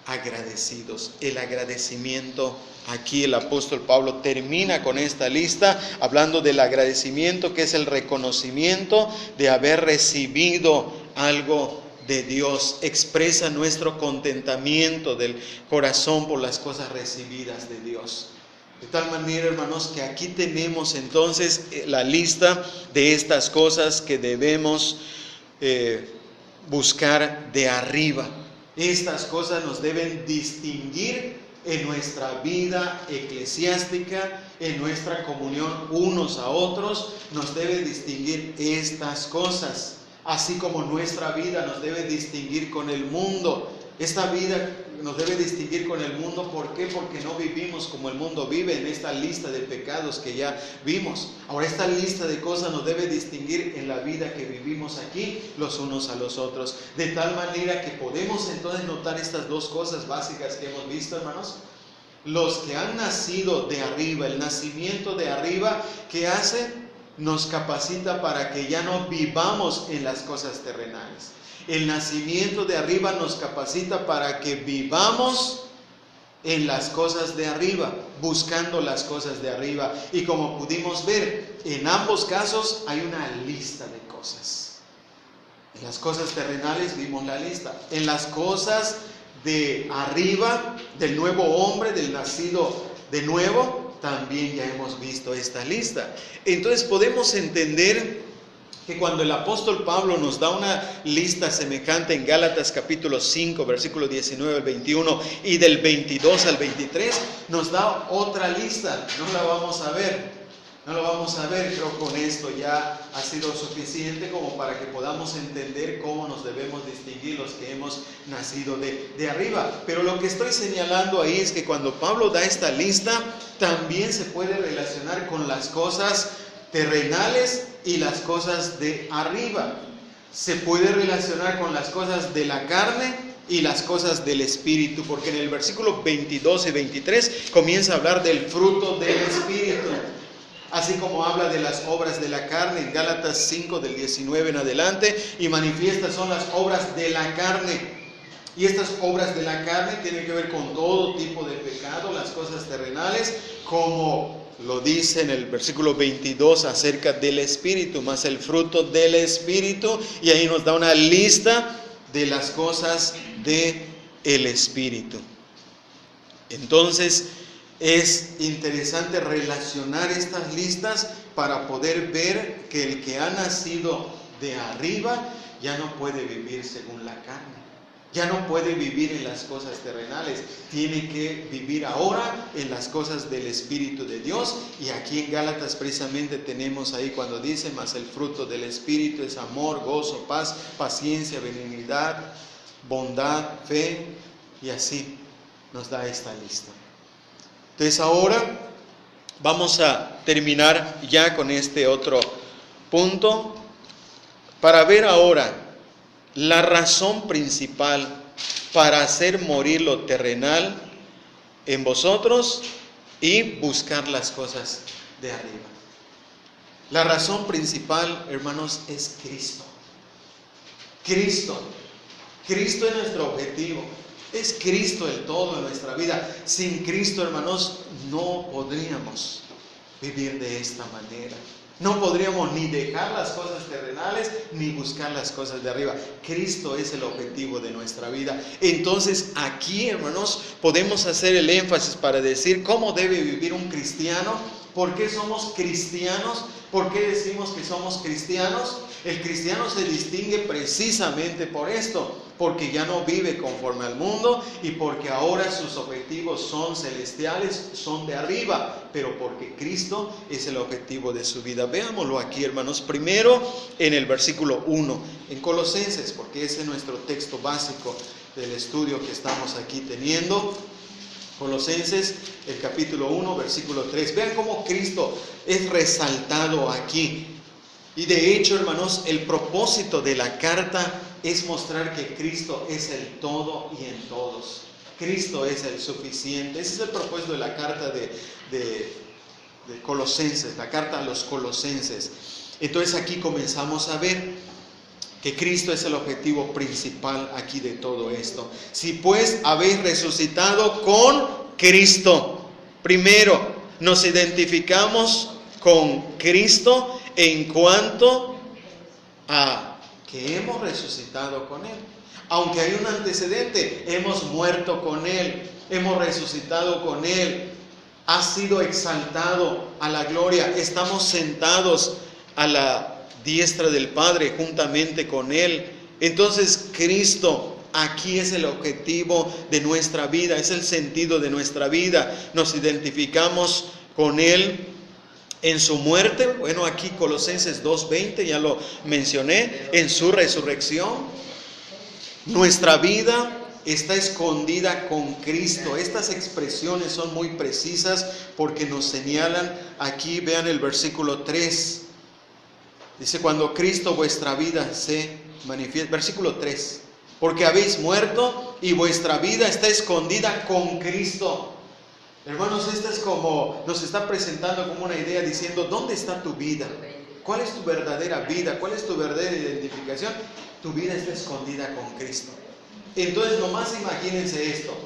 agradecidos. El agradecimiento, aquí el apóstol Pablo termina con esta lista hablando del agradecimiento, que es el reconocimiento de haber recibido algo de Dios. Expresa nuestro contentamiento del corazón por las cosas recibidas de Dios. De tal manera, hermanos, que aquí tenemos entonces la lista de estas cosas que debemos buscar de arriba. Estas cosas nos deben distinguir en nuestra vida eclesiástica, en nuestra comunión unos a otros. Nos debe distinguir estas cosas, así como nuestra vida nos debe distinguir con el mundo. Esta vida nos debe distinguir con el mundo. ¿Por qué? Porque no vivimos como el mundo vive, en esta lista de pecados que ya vimos. Ahora, esta lista de cosas nos debe distinguir en la vida que vivimos aquí los unos a los otros. De tal manera que podemos entonces notar estas dos cosas básicas que hemos visto, hermanos. Los que han nacido de arriba, el nacimiento de arriba, ¿qué hace? Nos capacita para que ya no vivamos en las cosas terrenales. El nacimiento de arriba nos capacita para que vivamos en las cosas de arriba, buscando las cosas de arriba. Y como pudimos ver, en ambos casos hay una lista de cosas. En las cosas terrenales vimos la lista. En las cosas de arriba, del nuevo hombre, del nacido de nuevo, también ya hemos visto esta lista. Entonces podemos entender que cuando el apóstol Pablo nos da una lista semejante en Gálatas capítulo 5, versículo 19 al 21 y del 22 al 23, nos da otra lista. No la vamos a ver. No lo vamos a ver, creo con esto ya ha sido suficiente como para que podamos entender cómo nos debemos distinguir los que hemos nacido de arriba. Pero lo que estoy señalando ahí es que cuando Pablo da esta lista, también se puede relacionar con las cosas terrenales y las cosas de arriba. Se puede relacionar con las cosas de la carne y las cosas del Espíritu, porque en el versículo 22 y 23 comienza a hablar del fruto del Espíritu. Así como habla de las obras de la carne en Gálatas 5 del 19 en adelante, y manifiestas son las obras de la carne. Y estas obras de la carne tienen que ver con todo tipo de pecado, las cosas terrenales, como lo dice en el versículo 22 acerca del Espíritu, más el fruto del Espíritu, y ahí nos da una lista de las cosas del Espíritu. Entonces, es interesante relacionar estas listas para poder ver que el que ha nacido de arriba ya no puede vivir según la carne, ya no puede vivir en las cosas terrenales, tiene que vivir ahora en las cosas del Espíritu de Dios. Y aquí en Gálatas precisamente tenemos ahí cuando dice, más el fruto del Espíritu es amor, gozo, paz, paciencia, benignidad, bondad, fe, y así nos da esta lista. Entonces ahora vamos a terminar ya con este otro punto para ver ahora la razón principal para hacer morir lo terrenal en vosotros y buscar las cosas de arriba. La razón principal, hermanos, es Cristo. Cristo es nuestro objetivo. Es Cristo el todo en nuestra vida. Sin Cristo, hermanos, no podríamos vivir de esta manera. No podríamos ni dejar las cosas terrenales ni buscar las cosas de arriba. Cristo es el objetivo de nuestra vida. Entonces aquí, hermanos, podemos hacer el énfasis para decir cómo debe vivir un cristiano. ¿Por qué somos cristianos? ¿Por qué decimos que somos cristianos? El cristiano se distingue precisamente por esto, porque ya no vive conforme al mundo y porque ahora sus objetivos son celestiales, son de arriba, pero porque Cristo es el objetivo de su vida. Veámoslo aquí, hermanos, primero en el versículo 1, en Colosenses, porque ese es nuestro texto básico del estudio que estamos aquí teniendo. Colosenses, el capítulo 1, versículo 3. Vean cómo Cristo es resaltado aquí. Y de hecho, hermanos, el propósito de la carta es mostrar que Cristo es el todo y en todos. Cristo es el suficiente. Ese es el propósito de la carta de Colosenses, la carta a los Colosenses. Entonces aquí comenzamos a ver que Cristo es el objetivo principal aquí de todo esto. Si pues habéis resucitado con Cristo, primero nos identificamos con Cristo en cuanto a que hemos resucitado con Él. Aunque hay un antecedente, hemos muerto con Él, hemos resucitado con Él, ha sido exaltado a la gloria, estamos sentados a la diestra del Padre juntamente con Él. Entonces Cristo aquí es el objetivo de nuestra vida, es el sentido de nuestra vida. Nos identificamos con Él en su muerte, bueno, aquí Colosenses 2:20, ya lo mencioné, en su resurrección. Nuestra vida está escondida con Cristo. Estas expresiones son muy precisas porque nos señalan aquí, vean el versículo 3. Dice, cuando Cristo vuestra vida se manifiesta, versículo 3, porque habéis muerto y vuestra vida está escondida con Cristo. Hermanos, esta es como, nos está presentando como una idea diciendo, ¿dónde está tu vida? ¿Cuál es tu verdadera vida? ¿Cuál es tu verdadera identificación? Tu vida está escondida con Cristo. Entonces, nomás imagínense esto.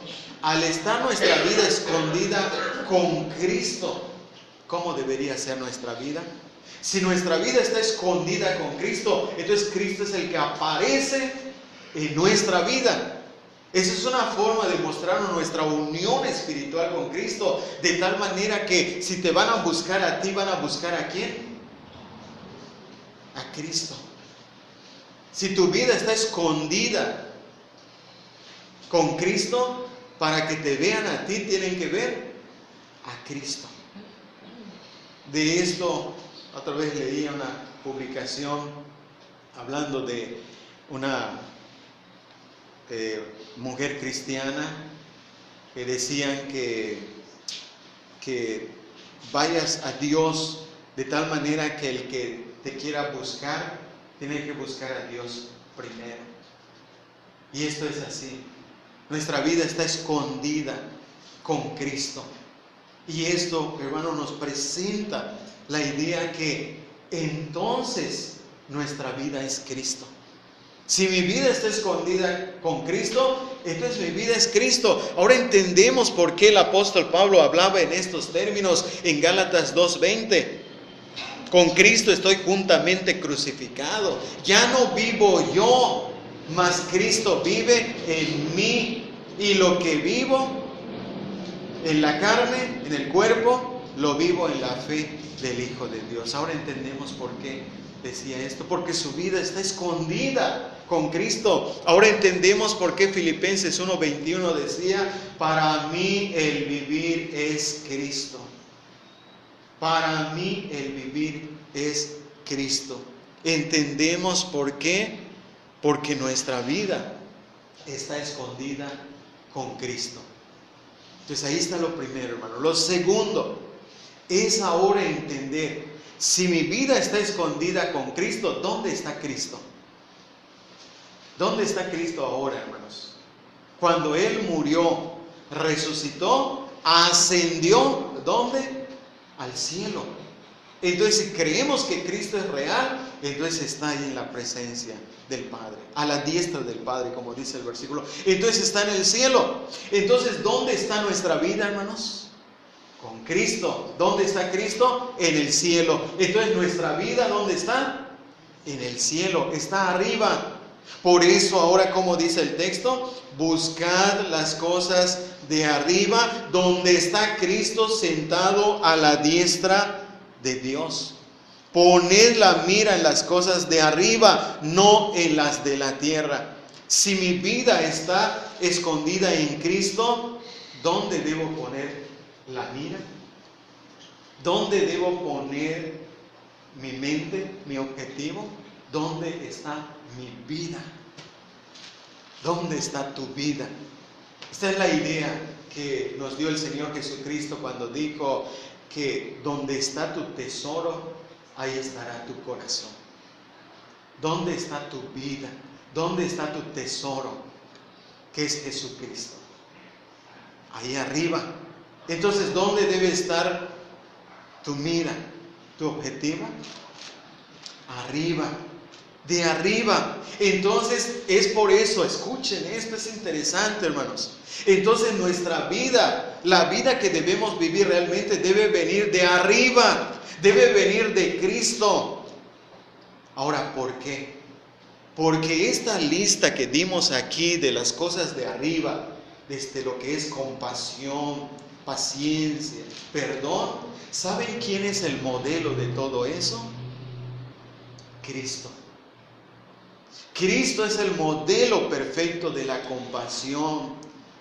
Al estar nuestra vida escondida con Cristo, ¿cómo debería ser nuestra vida? Si nuestra vida está escondida con Cristo, entonces Cristo es el que aparece en nuestra vida. Esa es una forma de mostrarnos nuestra unión espiritual con Cristo, de tal manera que si te van a buscar a ti, ¿van a buscar a quién? A Cristo. Si tu vida está escondida con Cristo, para que te vean a ti, tienen que ver a Cristo. De esto, otra vez leía una publicación hablando de una mujer cristiana que decían que vayas a Dios de tal manera que el que te quiera buscar tiene que buscar a Dios primero. Y esto es así. Nuestra vida está escondida con Cristo. Y esto, hermano, nos presenta la idea que entonces nuestra vida es Cristo. Si mi vida está escondida con Cristo, entonces mi vida es Cristo. Ahora entendemos por qué el apóstol Pablo hablaba en estos términos en Gálatas 2:20. Con Cristo estoy juntamente crucificado. Ya no vivo yo, mas Cristo vive en mí. Y lo que vivo en la carne, en el cuerpo, lo vivo en la fe del Hijo de Dios. Ahora entendemos por qué decía esto, porque su vida está escondida con Cristo. Ahora entendemos por qué Filipenses 1:21 decía, para mí el vivir es Cristo. Para mí el vivir es Cristo. Entendemos por qué, porque nuestra vida está escondida con Cristo. Entonces ahí está lo primero, hermano. Lo segundo es ahora entender, si mi vida está escondida con Cristo, ¿dónde está Cristo? ¿Dónde está Cristo ahora, hermanos? Cuando Él murió, resucitó, ascendió, ¿dónde? Al cielo. Entonces, si creemos que Cristo es real, entonces está ahí en la presencia del Padre, a la diestra del Padre, como dice el versículo. Entonces está en el cielo. Entonces, ¿dónde está nuestra vida, hermanos? Con Cristo. ¿Dónde está Cristo? En el cielo. Entonces nuestra vida, ¿dónde está? En el cielo, está arriba. Por eso ahora, como dice el texto, buscad las cosas de arriba, donde está Cristo sentado a la diestra de Dios. Poned la mira en las cosas de arriba, no en las de la tierra. Si mi vida está escondida en Cristo, ¿dónde debo poner la mira? ¿Dónde debo poner mi mente, mi objetivo? ¿Dónde está mi vida? ¿Dónde está tu vida? Esta es la idea que nos dio el Señor Jesucristo cuando dijo que donde está tu tesoro, ahí estará tu corazón. ¿Dónde está tu vida? ¿Dónde está tu tesoro? Que es Jesucristo. Ahí arriba. Entonces, ¿dónde debe estar tu mira, tu objetivo? Arriba. De arriba. Entonces es por eso, escuchen, esto es interesante, hermanos. Entonces nuestra vida, la vida que debemos vivir realmente debe venir de arriba, debe venir de Cristo. Ahora, ¿por qué? Porque esta lista que dimos aquí de las cosas de arriba, desde lo que es compasión, paciencia, perdón, ¿saben quién es el modelo de todo eso? Cristo. Cristo es el modelo perfecto de la compasión,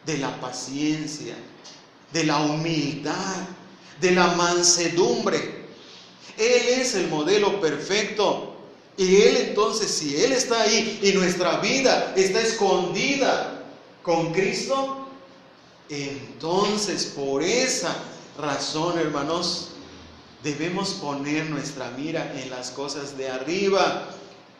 de la paciencia, de la humildad, de la mansedumbre. Él es el modelo perfecto. Y Él entonces, si Él está ahí y nuestra vida está escondida con Cristo, entonces por esa razón, hermanos, debemos poner nuestra mira en las cosas de arriba,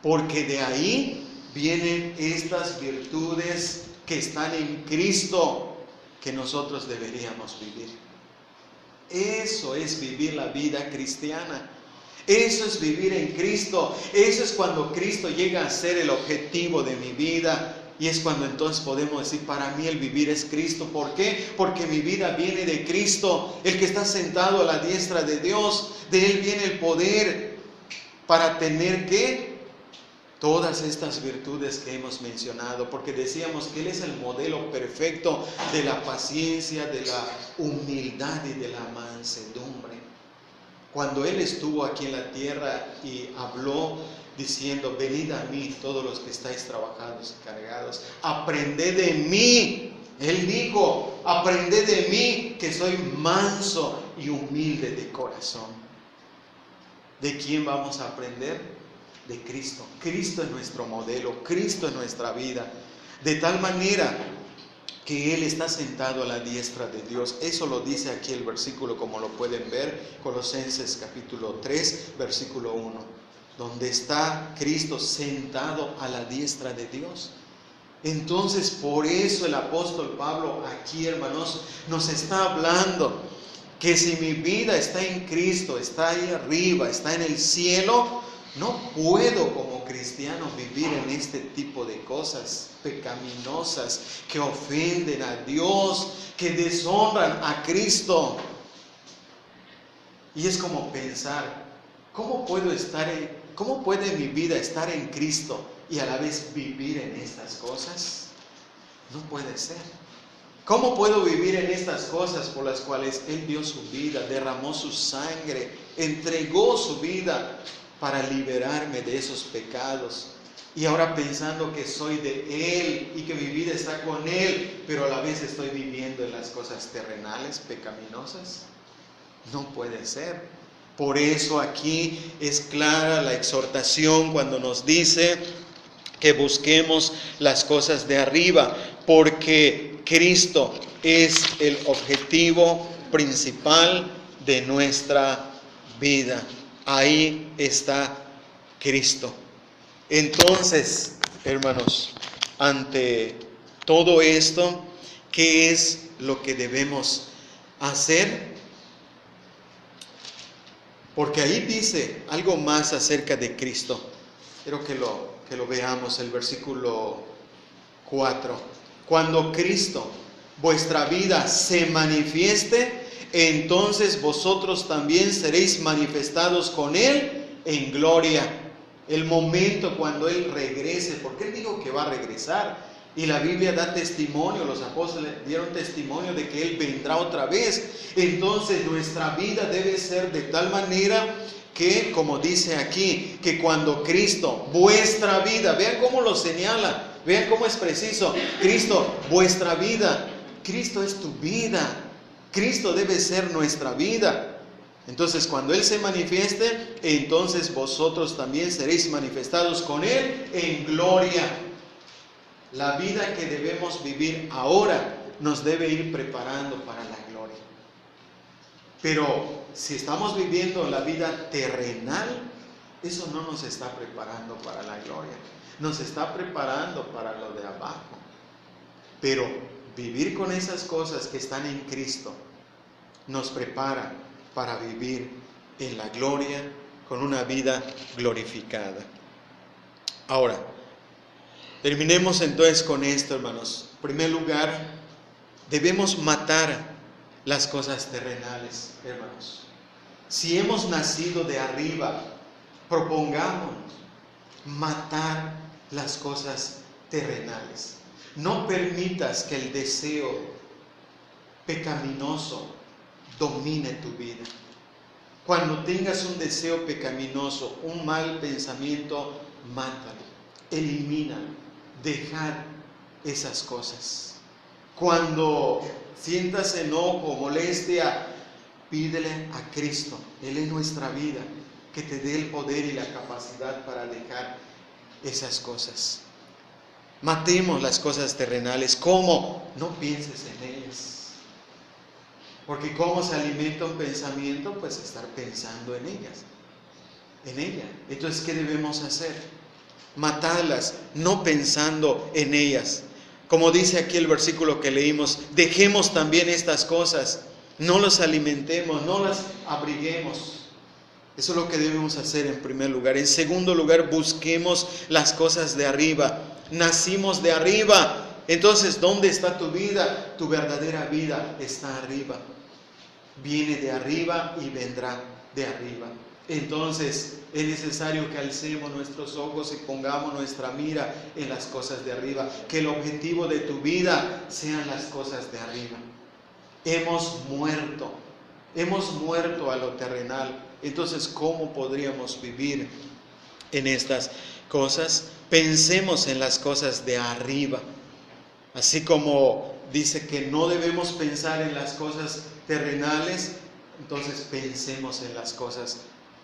porque de ahí vienen estas virtudes que están en Cristo, que nosotros deberíamos vivir. Eso es vivir la vida cristiana. Eso es vivir en Cristo. Eso es cuando Cristo llega a ser el objetivo de mi vida. Y es cuando entonces podemos decir, para mí el vivir es Cristo. ¿Por qué? Porque mi vida viene de Cristo, el que está sentado a la diestra de Dios. De Él viene el poder para tener ¿qué? Todas estas virtudes que hemos mencionado, porque decíamos que Él es el modelo perfecto de la paciencia, de la humildad y de la mansedumbre. Cuando Él estuvo aquí en la tierra y habló diciendo, venid a mí todos los que estáis trabajados y cargados, aprended de mí. Él dijo, aprended de mí que soy manso y humilde de corazón. ¿De quién vamos a aprender? De Cristo. Cristo es nuestro modelo, Cristo es nuestra vida. De tal manera que Él está sentado a la diestra de Dios. Eso lo dice aquí el versículo, como lo pueden ver, Colosenses capítulo 3, versículo 1, donde está Cristo sentado a la diestra de Dios. Entonces, por eso el apóstol Pablo aquí, hermanos, nos está hablando que si mi vida está en Cristo, está ahí arriba, está en el cielo, no puedo como cristiano vivir en este tipo de cosas pecaminosas que ofenden a Dios, que deshonran a Cristo. Y es como pensar, ¿cómo puede mi vida estar en Cristo y a la vez vivir en estas cosas? No puede ser. ¿Cómo puedo vivir en estas cosas por las cuales Él dio su vida, derramó su sangre, entregó su vida para liberarme de esos pecados? Y ahora pensando que soy de Él y que mi vida está con Él, pero a la vez estoy viviendo en las cosas terrenales, pecaminosas. No puede ser. Por eso aquí es clara la exhortación cuando nos dice que busquemos las cosas de arriba, porque Cristo es el objetivo principal de nuestra vida. Ahí está Cristo. Entonces, hermanos, ante todo esto, ¿qué es lo que debemos hacer? Porque ahí dice algo más acerca de Cristo. Quiero que lo veamos, el versículo 4. Cuando Cristo, vuestra vida, se manifieste, entonces vosotros también seréis manifestados con Él en gloria. El momento cuando Él regrese, porque Él dijo que va a regresar. Y la Biblia da testimonio, los apóstoles dieron testimonio de que Él vendrá otra vez. Entonces nuestra vida debe ser de tal manera que, como dice aquí, que cuando Cristo, vuestra vida, vean cómo lo señala, vean cómo es preciso, Cristo, vuestra vida, Cristo es tu vida, Cristo debe ser nuestra vida. Entonces cuando Él se manifieste, entonces vosotros también seréis manifestados con Él en gloria. La vida que debemos vivir ahora nos debe ir preparando para la gloria. Pero si estamos viviendo la vida terrenal, eso no nos está preparando para la gloria. Nos está preparando para lo de abajo. Pero vivir con esas cosas que están en Cristo nos prepara para vivir en la gloria con una vida glorificada. Ahora, terminemos entonces con esto, hermanos. En primer lugar, debemos matar las cosas terrenales, hermanos. Si hemos nacido de arriba, propongámonos matar las cosas terrenales. No permitas que el deseo pecaminoso domine tu vida. Cuando tengas un deseo pecaminoso, un mal pensamiento, mátalo, elimínalo. Dejar esas cosas. Cuando sientas enojo, molestia, pídele a Cristo, Él es nuestra vida, que te dé el poder y la capacidad para dejar esas cosas. Matemos las cosas terrenales. ¿Cómo? No pienses en ellas. Porque ¿cómo se alimenta un pensamiento? Pues estar pensando en ellas, en ella. Entonces, ¿qué debemos hacer? Matarlas, no pensando en ellas. Como dice aquí el versículo que leímos, dejemos también estas cosas, no las alimentemos, no las abriguemos. Eso es lo que debemos hacer en primer lugar. En segundo lugar, busquemos las cosas de arriba. Nacimos de arriba. Entonces, ¿dónde está tu vida? Tu verdadera vida está arriba. Viene de arriba y vendrá de arriba. Entonces es necesario que alcemos nuestros ojos y pongamos nuestra mira en las cosas de arriba. Que el objetivo de tu vida sean las cosas de arriba. Hemos muerto a lo terrenal. Entonces, ¿cómo podríamos vivir en estas cosas? Pensemos en las cosas de arriba. Así como dice que no debemos pensar en las cosas terrenales, entonces pensemos en las cosas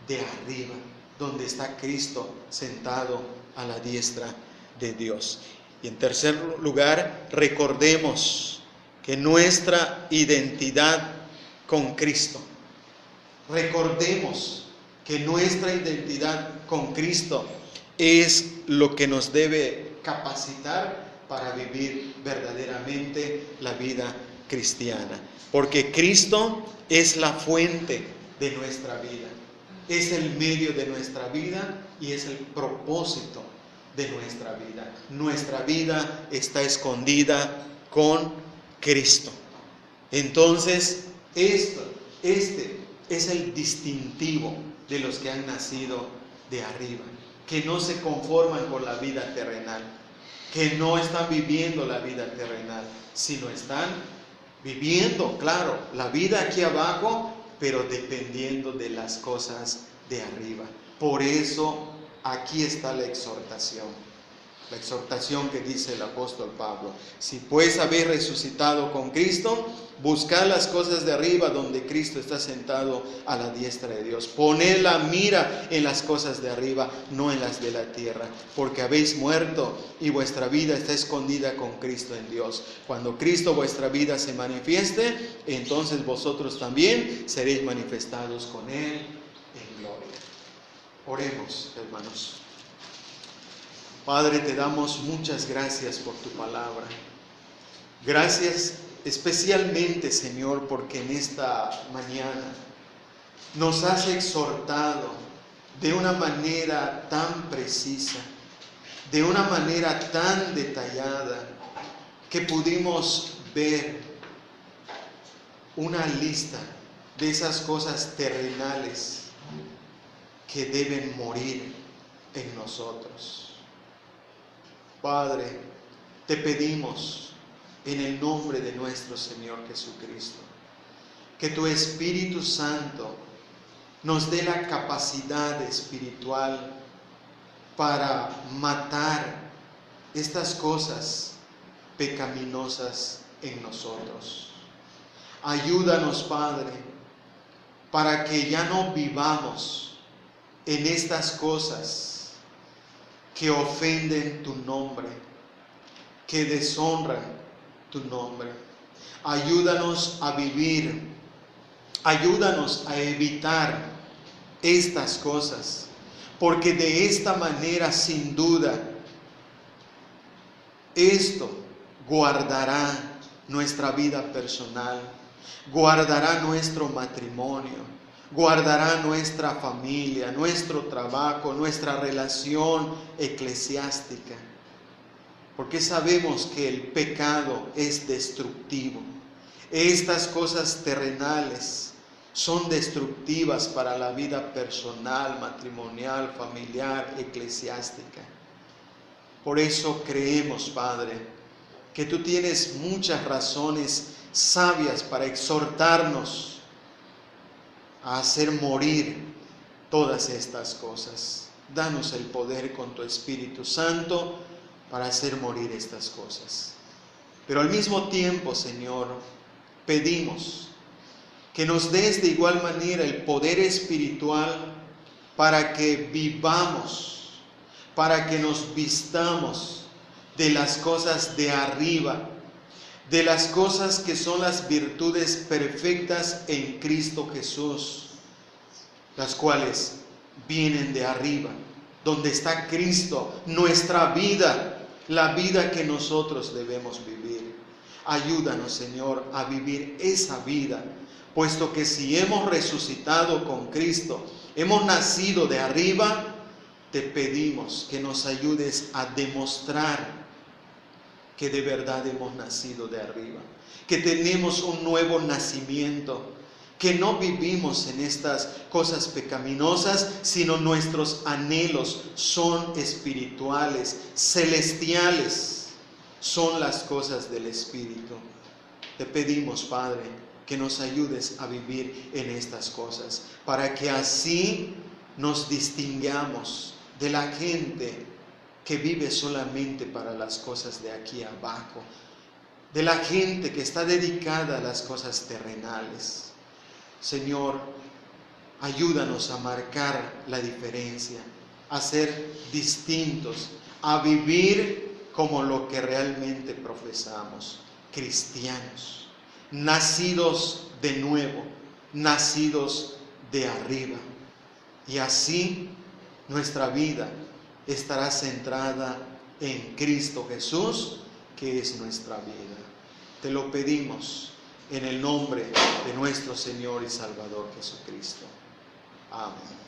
de arriba, donde está Cristo sentado a la diestra de Dios. Y en tercer lugar, recordemos que nuestra identidad con Cristo, recordemos que nuestra identidad con Cristo es lo que nos debe capacitar para vivir verdaderamente la vida cristiana. Porque Cristo es la fuente de nuestra vida. Es el medio de nuestra vida y es el propósito de nuestra vida. Nuestra vida está escondida con Cristo. Entonces, este es el distintivo de los que han nacido de arriba, que no se conforman con la vida terrenal, que no están viviendo la vida terrenal, sino están viviendo, claro, la vida aquí abajo, pero dependiendo de las cosas de arriba. Por eso aquí está la exhortación que dice el apóstol Pablo. Si pues habéis resucitado con Cristo, buscad las cosas de arriba donde Cristo está sentado a la diestra de Dios. Poned la mira en las cosas de arriba, no en las de la tierra, porque habéis muerto y vuestra vida está escondida con Cristo en Dios. Cuando Cristo vuestra vida se manifieste, entonces vosotros también seréis manifestados con Él en gloria. Oremos, hermanos. Padre, te damos muchas gracias por tu palabra. Gracias especialmente, Señor, porque en esta mañana nos has exhortado de una manera tan precisa, de una manera tan detallada, que pudimos ver una lista de esas cosas terrenales que deben morir en nosotros. Padre, te pedimos en el nombre de nuestro Señor Jesucristo, que tu Espíritu Santo nos dé la capacidad espiritual para matar estas cosas pecaminosas en nosotros. Ayúdanos, Padre, para que ya no vivamos en estas cosas que ofenden tu nombre, que deshonran tu nombre. Ayúdanos a vivir, ayúdanos a evitar estas cosas, porque de esta manera, sin duda, esto guardará nuestra vida personal, guardará nuestro matrimonio, guardará nuestra familia, nuestro trabajo, nuestra relación eclesiástica, porque sabemos que el pecado es destructivo. Estas cosas terrenales son destructivas para la vida personal, matrimonial, familiar, eclesiástica. Por eso creemos, Padre, que tú tienes muchas razones sabias para exhortarnos a hacer morir todas estas cosas. Danos el poder con tu Espíritu Santo para hacer morir estas cosas. Pero al mismo tiempo, Señor, pedimos que nos des de igual manera el poder espiritual para que vivamos, para que nos vistamos de las cosas de arriba, de las cosas que son las virtudes perfectas en Cristo Jesús, las cuales vienen de arriba, donde está Cristo, nuestra vida, la vida que nosotros debemos vivir. Ayúdanos, Señor, a vivir esa vida, puesto que si hemos resucitado con Cristo, hemos nacido de arriba, te pedimos que nos ayudes a demostrar que de verdad hemos nacido de arriba, que tenemos un nuevo nacimiento, que no vivimos en estas cosas pecaminosas, sino nuestros anhelos son espirituales, celestiales, son las cosas del Espíritu. Te pedimos, Padre, que nos ayudes a vivir en estas cosas, para que así nos distingamos de la gente que vive solamente para las cosas de aquí abajo, de la gente que está dedicada a las cosas terrenales. Señor, ayúdanos a marcar la diferencia, a ser distintos, a vivir como lo que realmente profesamos, cristianos, nacidos de nuevo, nacidos de arriba. Y así nuestra vida estará centrada en Cristo Jesús, que es nuestra vida. Te lo pedimos en el nombre de nuestro Señor y Salvador Jesucristo. Amén.